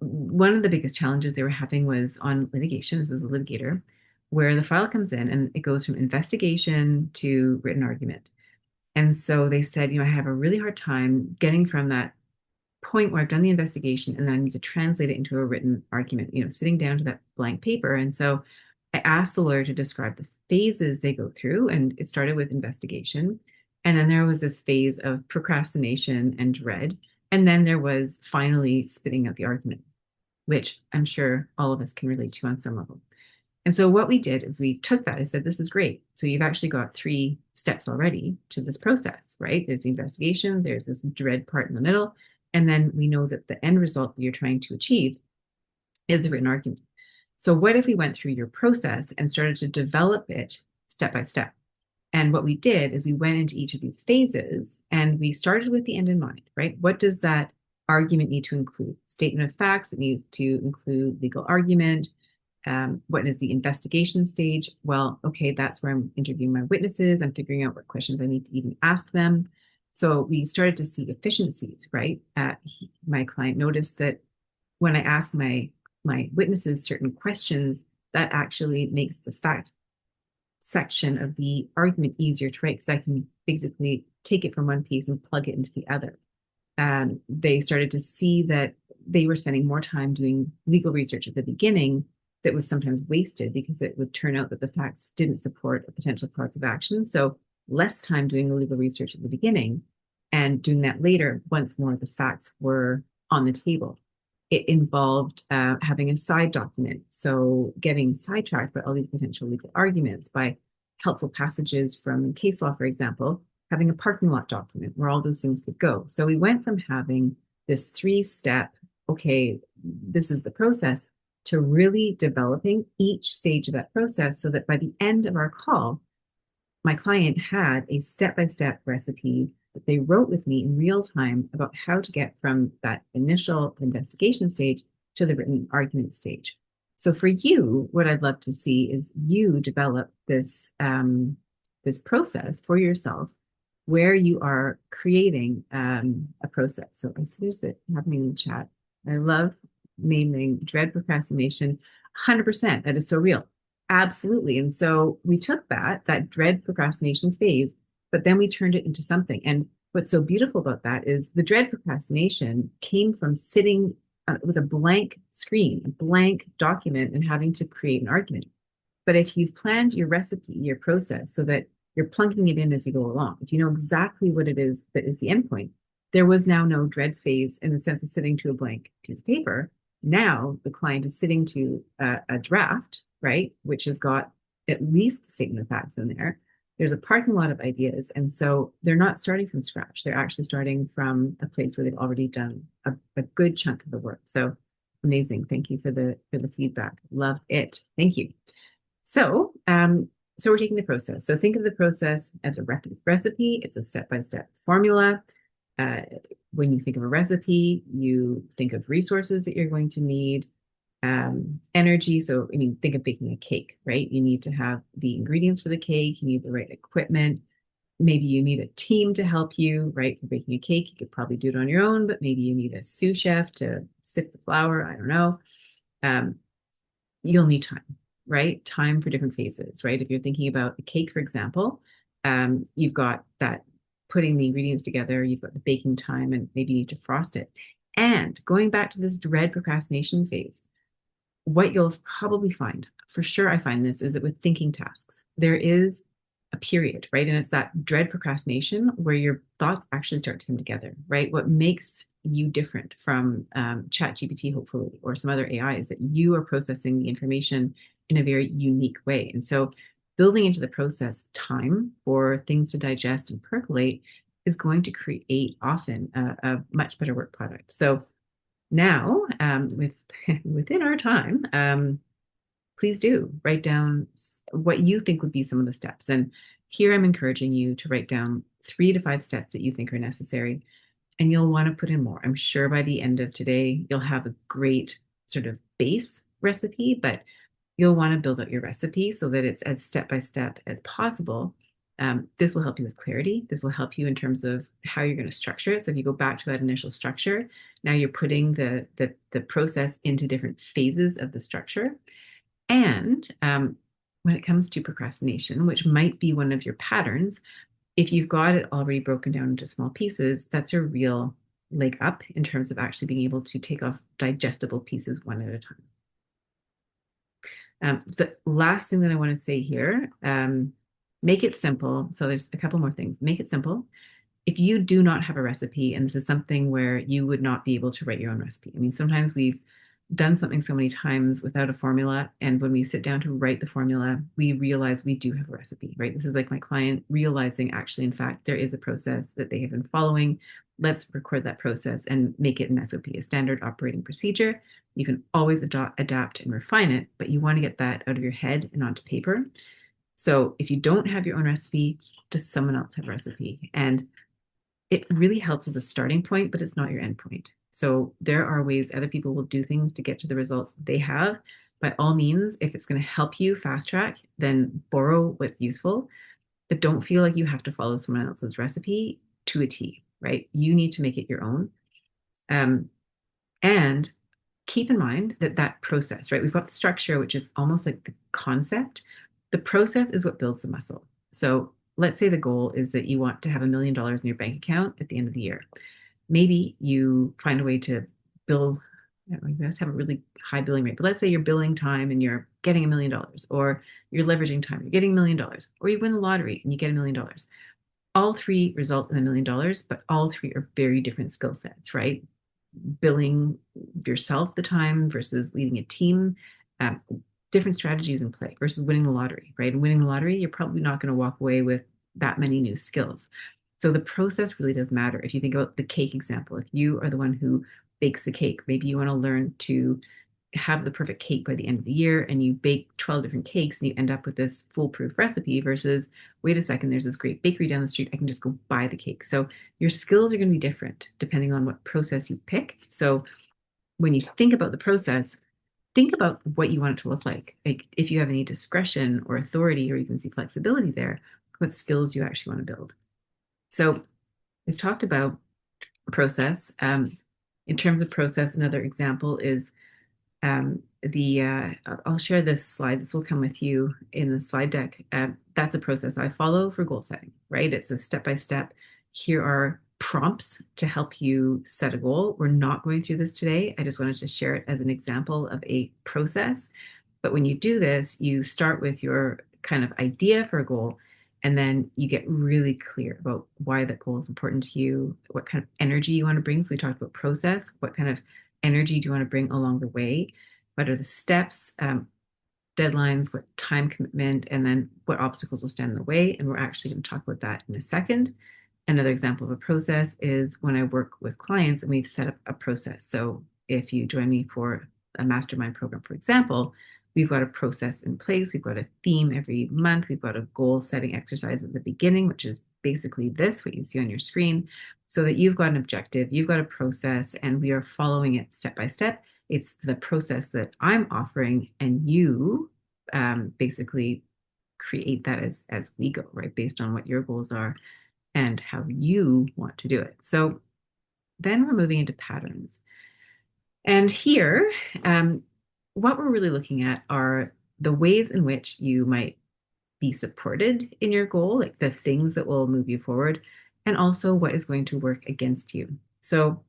one of the biggest challenges they were having was on litigation. This is a litigator, where the file comes in and it goes from investigation to written argument. And so they said, I have a really hard time getting from that point where I've done the investigation and then I need to translate it into a written argument, sitting down to that blank paper. And so I asked the lawyer to describe the phases they go through. And it started with investigation. And then there was this phase of procrastination and dread. And then there was finally spitting out the argument, which I'm sure all of us can relate to on some level. And so what we did is we took that and said, this is great. So you've actually got 3 steps already to this process, right? There's the investigation, there's this dread part in the middle, and then we know that the end result that you're trying to achieve is a written argument. So what if we went through your process and started to develop it step by step? And what we did is we went into each of these phases and we started with the end in mind, right? What does that argument need to include? Statement of facts, it needs to include legal argument. What is the investigation stage? Well, okay, that's where I'm interviewing my witnesses. I'm figuring out what questions I need to even ask them. So we started to see efficiencies, right? My client noticed that when I ask my witnesses certain questions, that actually makes the fact section of the argument easier to write because I can basically take it from one piece and plug it into the other. They started to see that they were spending more time doing legal research at the beginning that was sometimes wasted because it would turn out that the facts didn't support a potential cause of action. So less time doing the legal research at the beginning and doing that later once more of the facts were on the table. It involved having a side document. So getting sidetracked by all these potential legal arguments by helpful passages from case law, for example, having a parking lot document where all those things could go. So we went from having this 3-step, okay, this is the process, to really developing each stage of that process so that by the end of our call, my client had a step-by-step recipe that they wrote with me in real time about how to get from that initial investigation stage to the written argument stage. So for you, what I'd love to see is you develop this process for yourself where you are creating a process. So I see there's that happening in the chat. I love naming dread procrastination. 100%. That is so real. Absolutely. And so we took that dread procrastination phase, but then we turned it into something. And what's so beautiful about that is the dread procrastination came from sitting with a blank screen, a blank document, and having to create an argument. But if you've planned your recipe, your process, so that you're plunking it in as you go along, if you know exactly what it is that is the endpoint, there was now no dread phase in the sense of sitting to a blank piece of paper. Now the client is sitting to a draft, right, which has got at least the statement of facts in there. There's a parking lot of ideas. And so they're not starting from scratch. They're actually starting from a place where they've already done a good chunk of the work. So amazing. Thank you for the feedback. Love it. Thank you. So, so we're taking the process. So think of the process as a recipe. It's a step-by-step formula. When you think of a recipe, you think of resources that you're going to need, energy. So, I mean, think of baking a cake, right? You need to have the ingredients for the cake. You need the right equipment. Maybe you need a team to help you, right? For baking a cake, you could probably do it on your own, but maybe you need a sous chef to sift the flour. I don't know. You'll need time, right? Time for different phases, right? If you're thinking about a cake, for example, you've got that putting the ingredients together, you've got the baking time, and maybe you need to frost it. And going back to this dread procrastination phase, what you'll probably find, for sure I find this, is that with thinking tasks, there is a period, right? And it's that dread procrastination where your thoughts actually start to come together, right? What makes you different from ChatGPT, hopefully, or some other AI is that you are processing the information in a very unique way. And so building into the process time for things to digest and percolate is going to create often a much better work product. So now, within our time, please do write down what you think would be some of the steps. And here I'm encouraging you to write down 3 to 5 steps that you think are necessary. And you'll want to put in more. I'm sure by the end of today, you'll have a great sort of base recipe, but you'll want to build out your recipe so that it's as step-by-step as possible. This will help you with clarity. This will help you in terms of how you're going to structure it. So if you go back to that initial structure, now you're putting the process into different phases of the structure. And when it comes to procrastination, which might be one of your patterns, if you've got it already broken down into small pieces, that's a real leg up in terms of actually being able to take off digestible pieces one at a time. The last thing that I want to say here, make it simple. So there's a couple more things. Make it simple. If you do not have a recipe, and this is something where you would not be able to write your own recipe. I mean, sometimes we've done something so many times without a formula. And when we sit down to write the formula, we realize we do have a recipe, right? This is like my client realizing actually, in fact, there is a process that they have been following. Let's record that process and make it an SOP, a standard operating procedure. You can always adapt and refine it, but you want to get that out of your head and onto paper. So if you don't have your own recipe, does someone else have a recipe? And it really helps as a starting point, but it's not your end point. So there are ways other people will do things to get to the results they have, by all means, if it's going to help you fast track, then borrow what's useful, but don't feel like you have to follow someone else's recipe to a T, right? You need to make it your own. Um, and keep in mind that that process, right? We've got the structure, which is almost like the concept. The process is what builds the muscle. So let's say the goal is that you want to have $1 million in your bank account at the end of the year. Maybe you find a way to bill, you know, you guys have a really high billing rate, but let's say you're billing time and you're getting $1 million, or you're leveraging time, you're getting $1 million, or you win the lottery and you get $1 million. All three result in $1 million, but all three are very different skill sets, right? Billing yourself the time versus leading a team, um, different strategies in play versus winning the lottery, right? And winning the lottery, you're probably not going to walk away with that many new skills. So the process really does matter. If you think about the cake example, if you are the one who bakes the cake, maybe you want to learn to have the perfect cake by the end of the year and you bake 12 different cakes and you end up with this foolproof recipe versus, wait a second, there's this great bakery down the street, I can just go buy the cake. So your skills are going to be different depending on what process you pick. So when you think about the process, think about what you want it to look like. Like if you have any discretion or authority or even see flexibility there, what skills you actually want to build. So we've talked about process. In terms of process, another example is the I'll share this slide. This will come with you in the slide deck. That's a process I follow for goal setting, right? It's a step by step. Here are prompts to help you set a goal. We're not going through this today. I just wanted to share it as an example of a process. But when you do this, you start with your kind of idea for a goal, and then you get really clear about why that goal is important to you, what kind of energy you want to bring. So we talked about process. What kind of energy do you want to bring along the way? What are the steps, deadlines, what time commitment, and then what obstacles will stand in the way? And we're actually going to talk about that in a second. Another example of a process is when I work with clients and we've set up a process. So if you join me for a mastermind program, for example, we've got a process in place. We've got a theme every month. We've got a goal setting exercise at the beginning, which is basically this, what you see on your screen, so that you've got an objective, you've got a process, and we are following it step by step. It's the process that I'm offering, and you basically create that as we go, right? Based on what your goals are and how you want to do it. So then we're moving into patterns. And here, what we're really looking at are the ways in which you might be supported in your goal, like the things that will move you forward, and also what is going to work against you. So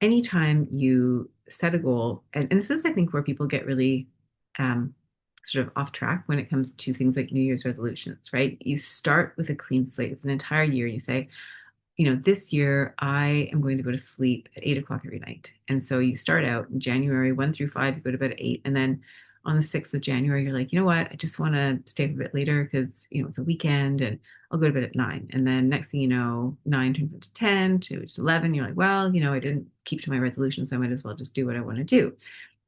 anytime you set a goal, and this is, I think, where people get really sort of off track when it comes to things like New Year's resolutions, right? You start with a clean slate. It's an entire year. You say, this year I am going to go to sleep at 8 o'clock every night. And so you start out in January 1 through 5, you go to bed at 8. And then on the 6th of January, you're like, you know what? I just want to stay up a bit later because, it's a weekend and I'll go to bed at 9. And then next thing you know, 9 turns into 10 to 11. You're like, well, I didn't keep to my resolution, so I might as well just do what I want to do.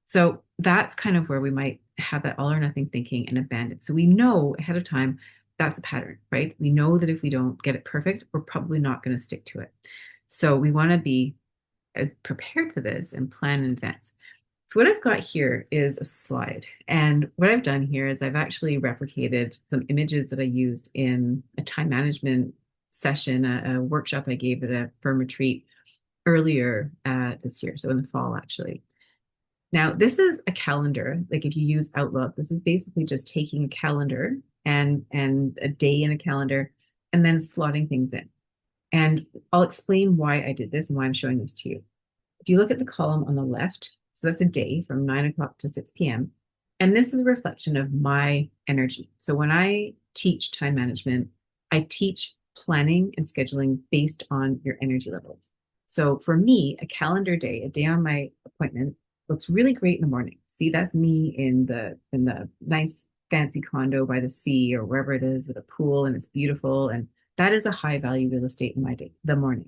So that's kind of where we might have that all or nothing thinking and abandon. So we know ahead of time that's a pattern, right? We know that if we don't get it perfect, we're probably not going to stick to it. So we want to be prepared for this and plan in advance. So what I've got here is a slide. And what I've done here is I've actually replicated some images that I used in a time management session, a workshop I gave at a firm retreat earlier this year. So in the fall, actually. Now, this is a calendar. Like if you use Outlook, this is basically just taking a calendar and a day in a calendar and then slotting things in. And I'll explain why I did this and why I'm showing this to you. If you look at the column on the left, so that's a day from 9 o'clock to 6 p.m. And this is a reflection of my energy. So when I teach time management, I teach planning and scheduling based on your energy levels. So for me, a calendar day, a day on my appointment, looks really great in the morning. See, that's me in the nice fancy condo by the sea or wherever it is with a pool and it's beautiful. And that is a high value real estate in my day, the morning.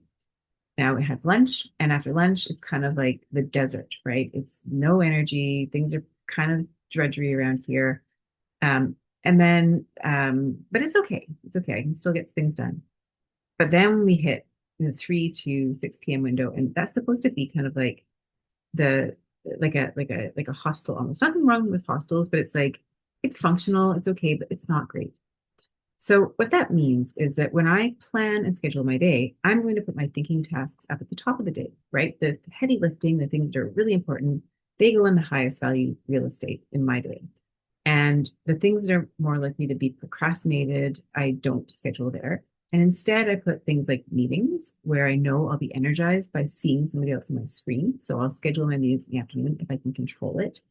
Now we have lunch, and after lunch, it's kind of like the desert, right? It's no energy. Things are kind of drudgery around here. But it's okay. It's okay. I can still get things done. But then we hit the 3 to 6 p.m. window, and that's supposed to be kind of like the like a hostel almost. Nothing wrong with hostels, but it's like it's functional, it's okay, but it's not great. So what that means is that when I plan and schedule my day, I'm going to put my thinking tasks up at the top of the day, right? The heavy lifting, the things that are really important, they go in the highest value real estate in my day. And the things that are more likely to be procrastinated, I don't schedule there. And instead, I put things like meetings where I know I'll be energized by seeing somebody else on my screen. So I'll schedule my meetings in the afternoon if I can control it.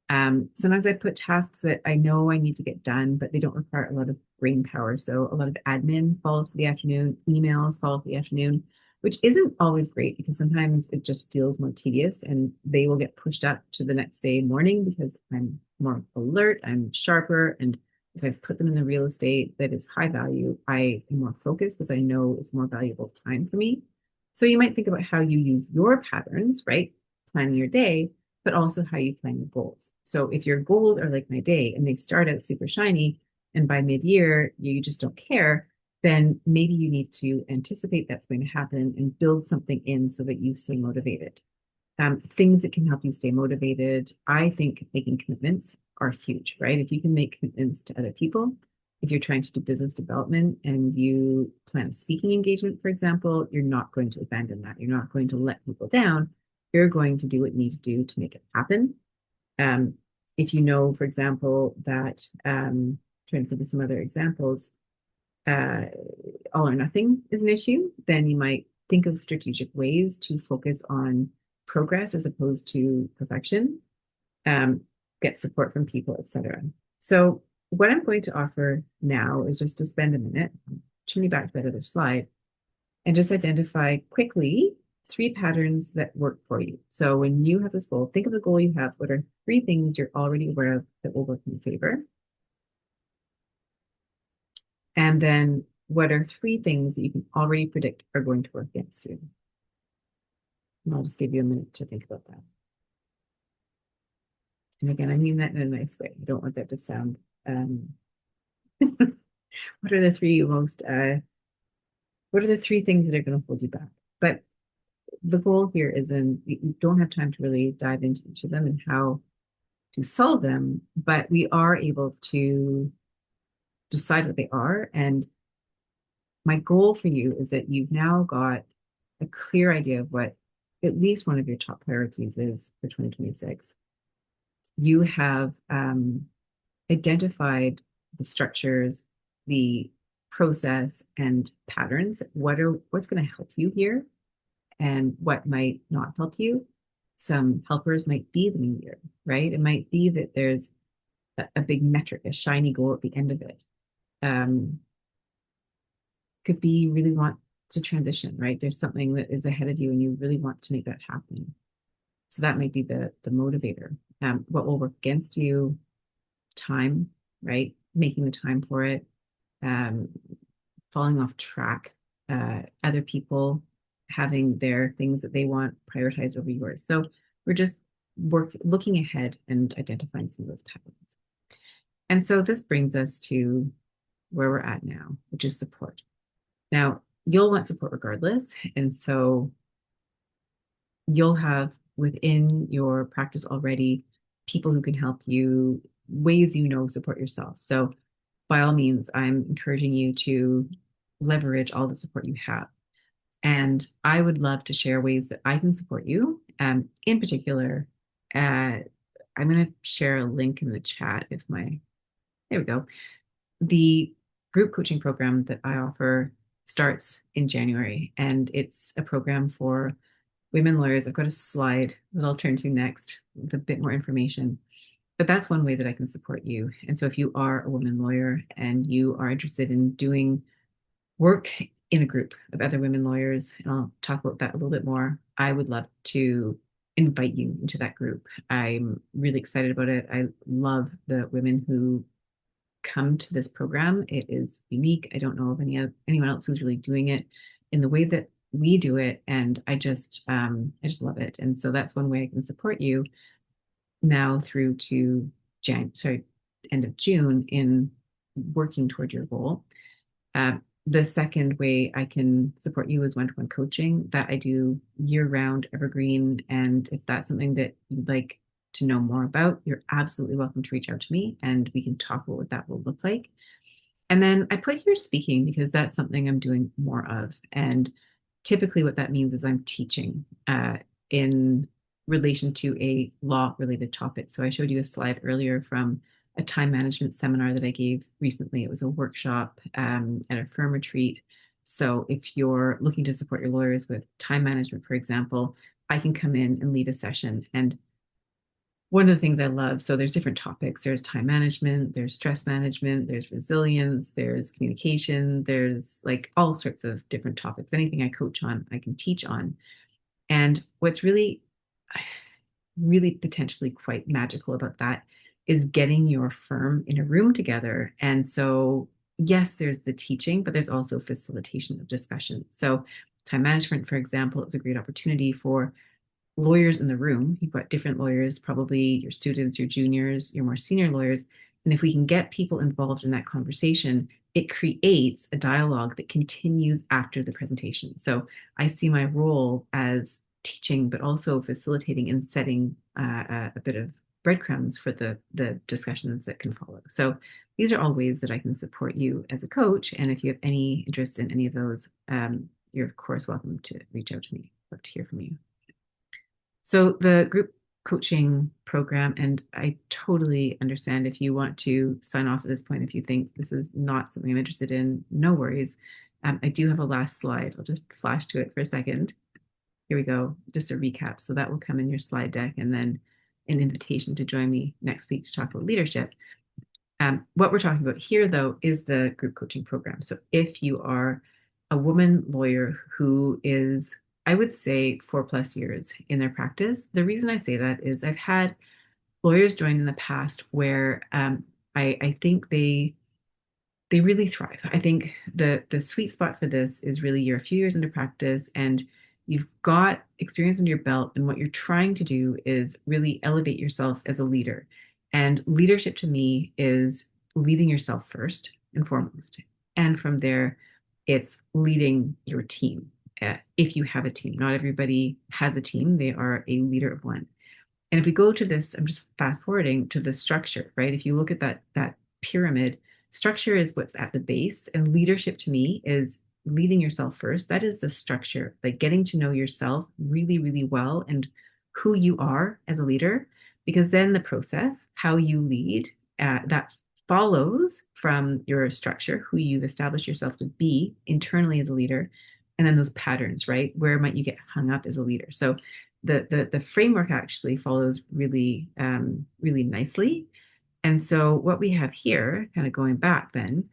Sometimes I put tasks that I know I need to get done, but they don't require a lot of brain power. So a lot of admin falls to the afternoon, emails fall to the afternoon, which isn't always great because sometimes it just feels more tedious and they will get pushed up to the next day morning because I'm more alert, I'm sharper. And if I've put them in the real estate that is high value, I am more focused because I know it's more valuable time for me. So you might think about how you use your patterns, right? Planning your day, but also how you plan your goals. So if your goals are like my day and they start out super shiny and by mid-year you just don't care, then maybe you need to anticipate that's going to happen and build something in so that you stay motivated. Things that can help you stay motivated, I think making commitments are huge, right? If you can make commitments to other people, if you're trying to do business development and you plan a speaking engagement, for example, you're not going to abandon that. You're not going to let people down. You're going to do what you need to do to make it happen. Um, if you know, for example, that trying to think of some other examples, uh, all or nothing is an issue, then you might think of strategic ways to focus on progress as opposed to perfection, um, get support from people, etc. So what I'm going to offer now is just to spend a minute, turn me back to that other slide, and just identify quickly three patterns that work for you. So when you have this goal, think of the goal you have. What are three things you're already aware of that will work in your favor? And then what are three things that you can already predict are going to work against you? And I'll just give you a minute to think about that. And again, I mean that in a nice way. I don't want that to sound, what are the three most, what are the three things that are going to hold you back? But the goal here is you don't have time to really dive into each of them and how to solve them, but we are able to decide what they are. And my goal for you is that you've now got a clear idea of what at least one of your top priorities is for 2026. You have identified the structures, the process, and patterns. What's going to help you here, and what might not help you. Some helpers might be the new year, right? It might be that there's a big metric, a shiny goal at the end of it. Um, could be you really want to transition, right? There's something that is ahead of you and you really want to make that happen. So that might be the motivator. What will work against you? Time, right? Making the time for it, um, falling off track, other people having their things that they want prioritized over yours. So we're just looking ahead and identifying some of those patterns. And so this brings us to where we're at now, which is support. Now, you'll want support regardless. And so you'll have within your practice already people who can help you, ways support yourself. So by all means, I'm encouraging you to leverage all the support you have. And I would love to share ways that I can support you. In particular, I'm going to share a link in the chat there we go. The group coaching program that I offer starts in January, and it's a program for women lawyers. I've got a slide that I'll turn to next with a bit more information. But that's one way that I can support you. And so if you are a woman lawyer and you are interested in doing work in a group of other women lawyers, and I'll talk about that a little bit more, I would love to invite you into that group. I'm really excited about it. I love the women who come to this program. It is unique. I don't know of anyone else who's really doing it in the way that we do it, and I just love it. And so that's one way I can support you now through to end of June in working toward your goal. The second way I can support you is one-to-one coaching that I do year-round, evergreen. And if that's something that you'd like to know more about, you're absolutely welcome to reach out to me and we can talk about what that will look like. And then I put here speaking because that's something I'm doing more of. And typically, what that means is I'm teaching in relation to a law related topic. So I showed you a slide earlier from a time management seminar that I gave recently. It was a workshop at a firm retreat. So if you're looking to support your lawyers with time management, for example, I can come in and lead a session. And one of the things I love, so there's different topics. There's time management, there's stress management, there's resilience, there's communication, there's like all sorts of different topics. Anything I coach on, I can teach on. And what's really potentially quite magical about that is getting your firm in a room together. And so, yes, there's the teaching, but there's also facilitation of discussion. So, time management, for example, is a great opportunity for lawyers in the room. You've got different lawyers, probably your students, your juniors, your more senior lawyers. And if we can get people involved in that conversation, it creates a dialogue that continues after the presentation. So I see my role as teaching, but also facilitating and setting a bit of breadcrumbs for the discussions that can follow. So these are all ways that I can support you as a coach. And if you have any interest in any of those, you're of course welcome to reach out to me. I'd love to hear from you. So the group coaching program, and I totally understand if you want to sign off at this point, if you think this is not something I'm interested in, no worries. I do have a last slide. I'll just flash to it for a second. Here we go, just a recap. So that will come in your slide deck and then an invitation to join me next week to talk about leadership. What we're talking about here, though, is the group coaching program. So if you are a woman lawyer who is, I would say, 4+ years in their practice, the reason I say that is I've had lawyers join in the past where I think they really thrive. I think the sweet spot for this is really you're a few years into practice and you've got experience under your belt, and what you're trying to do is really elevate yourself as a leader. And leadership to me is leading yourself first and foremost. And from there, it's leading your team. If you have a team, not everybody has a team, they are a leader of one. And if we go to this, I'm just fast forwarding to the structure, right? If you look at that pyramid, structure is what's at the base, and leadership to me is leading yourself first. That is the structure, like getting to know yourself really, really well and who you are as a leader, because then the process, how you lead, that follows from your structure, who you've established yourself to be internally as a leader, and then those patterns, right? Where might you get hung up as a leader? So the framework actually follows really nicely. And so what we have here, kind of going back then,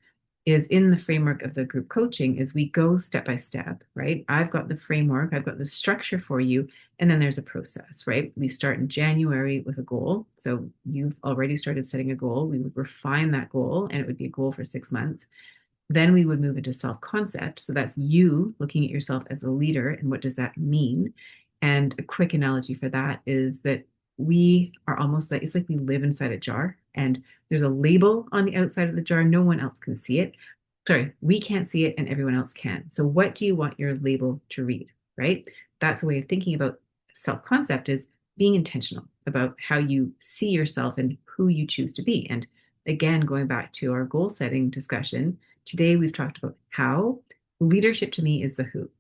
is in the framework of the group coaching is we go step by step, right? I've got the framework, I've got the structure for you, and then there's a process, right? We start in January with a goal. So you've already started setting a goal. We would refine that goal, and it would be a goal for 6 months. Then we would move into self-concept. So that's you looking at yourself as a leader and what does that mean? And a quick analogy for that is that we are almost like it's like we live inside a jar and there's a label on the outside of the jar. No one else can see it. Sorry, we can't see it and everyone else can. So what do you want your label to read, right? That's a way of thinking about self-concept is being intentional about how you see yourself and who you choose to be. And again, going back to our goal setting discussion, today we've talked about how. Leadership to me is the who.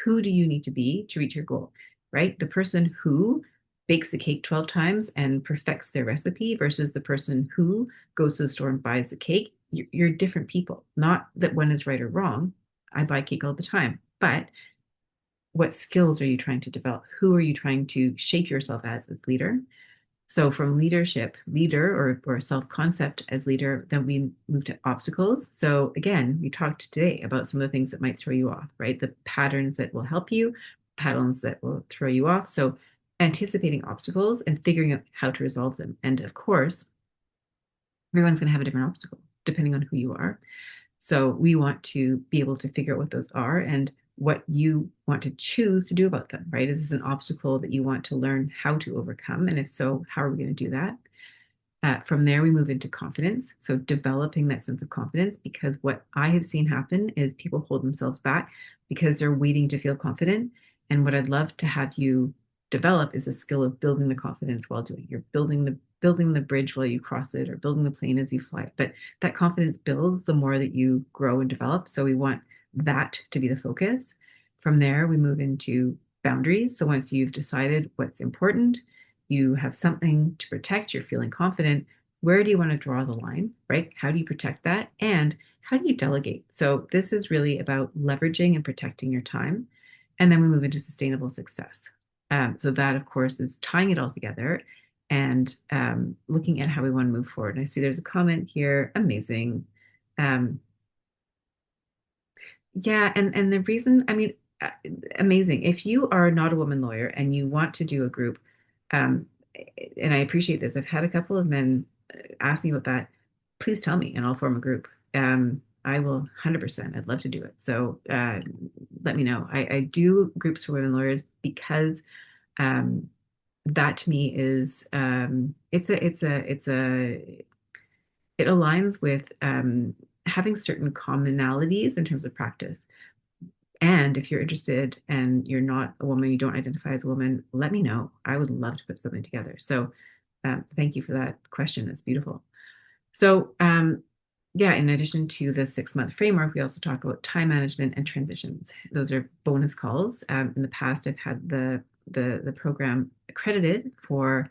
Who do you need to be to reach your goal, right? The person who bakes the cake 12 times and perfects their recipe versus the person who goes to the store and buys the cake. You're different people. Not that one is right or wrong. I buy cake all the time, but what skills are you trying to develop? Who are you trying to shape yourself as leader? So from leadership, leader or self-concept as leader, then we move to obstacles. So again, we talked today about some of the things that might throw you off, right? The patterns that will help you, patterns that will throw you off. So anticipating obstacles and figuring out how to resolve them. And of course, everyone's going to have a different obstacle depending on who you are. So we want to be able to figure out what those are and what you want to choose to do about them, right? Is this an obstacle that you want to learn how to overcome? And if so, how are we going to do that? From there, we move into confidence. So developing that sense of confidence, because what I have seen happen is people hold themselves back because they're waiting to feel confident. And what I'd love to have you develop is a skill of building the confidence while doing. You're building the bridge while you cross it, or building the plane as you fly it. But that confidence builds the more that you grow and develop. So we want that to be the focus. From there, we move into boundaries. So once you've decided what's important, you have something to protect, you're feeling confident. Where do you want to draw the line, right? How do you protect that? And how do you delegate? So this is really about leveraging and protecting your time. And then we move into sustainable success. So that, of course, is tying it all together and looking at how we want to move forward. And I see there's a comment here. Amazing. Um, yeah, and the reason, I mean, uh, amazing. If you are not a woman lawyer and you want to do a group, um, and I appreciate this, I've had a couple of men ask me about that. Please tell me, and I'll form a group. I will 100%. I'd love to do it. So let me know. I do groups for women lawyers because um, that to me is it aligns with having certain commonalities in terms of practice. And if you're interested and you're not a woman, you don't identify as a woman, let me know. I would love to put something together. So thank you for that question. That's beautiful. So yeah, in addition to the 6 month framework, we also talk about time management and transitions. Those are bonus calls. In the past, I've had the program accredited for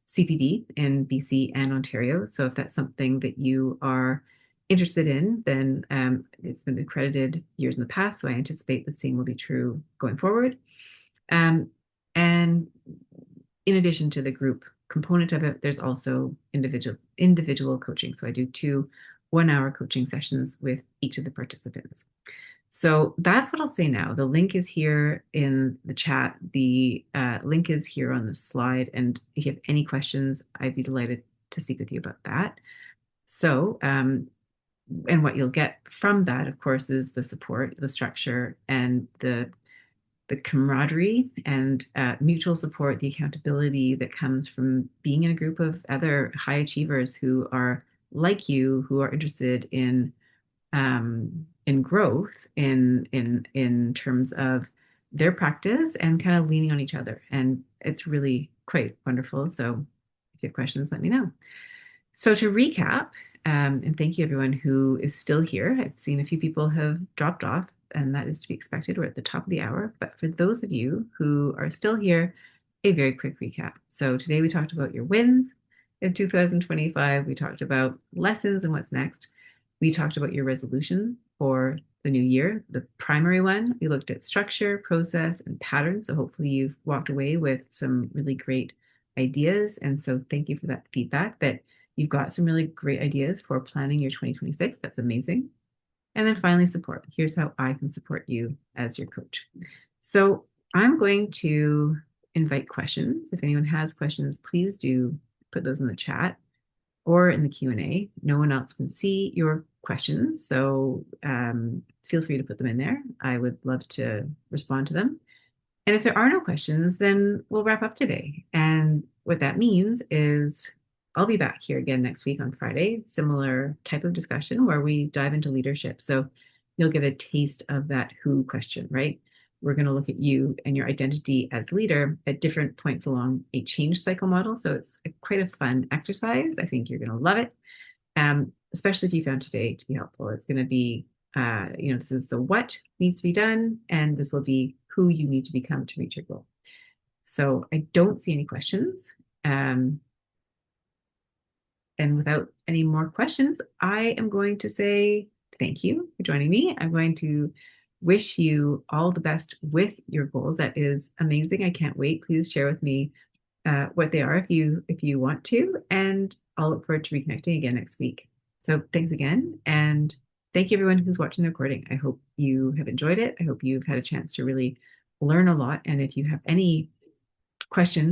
CPD in BC and Ontario. So if that's something that you are interested in, then it's been accredited years in the past. So I anticipate the same will be true going forward. Um, and in addition to the group component of it, there's also individual coaching. So I do 2 1-hour coaching sessions with each of the participants. So that's what I'll say now. The link is here in the chat. The link is here on the slide. And if you have any questions, I'd be delighted to speak with you about that. So, and what you'll get from that, of course, is the support, the structure, and the camaraderie and mutual support, the accountability that comes from being in a group of other high achievers who are like you, who are interested in growth in terms of their practice and kind of leaning on each other. And it's really quite wonderful. So if you have questions, let me know. So to recap, and thank you everyone who is still here. I've seen a few people have dropped off, and that is to be expected. We're at the top of the hour. But for those of you who are still here, a very quick recap. So today we talked about your wins in 2025. We talked about lessons and what's next. We talked about your resolution for the new year. The primary one, we looked at structure, process, and patterns. So hopefully you've walked away with some really great ideas. And so thank you for that feedback that you've got some really great ideas for planning your 2026. That's amazing. And then finally, support. Here's how I can support you as your coach. So I'm going to invite questions. If anyone has questions, please do put those in the chat or in the Q&A. No one else can see your questions, so feel free to put them in there. I would love to respond to them. And if there are no questions, then we'll wrap up today. And what that means is I'll be back here again next week on Friday, similar type of discussion where we dive into leadership. So you'll get a taste of that who question, right? We're going to look at you and your identity as leader at different points along a change cycle model. So it's quite a fun exercise. I think you're going to love it, especially if you found today to be helpful. It's going to be, this is the what needs to be done, and this will be who you need to become to reach your goal. So I don't see any questions. And without any more questions, I am going to say thank you for joining me. I'm going to wish you all the best with your goals. That is amazing. I can't wait. Please share with me what they are if you want to. And I'll look forward to reconnecting again next week. So thanks again. And thank you everyone who's watching the recording. I hope you have enjoyed it. I hope you've had a chance to really learn a lot. And if you have any questions,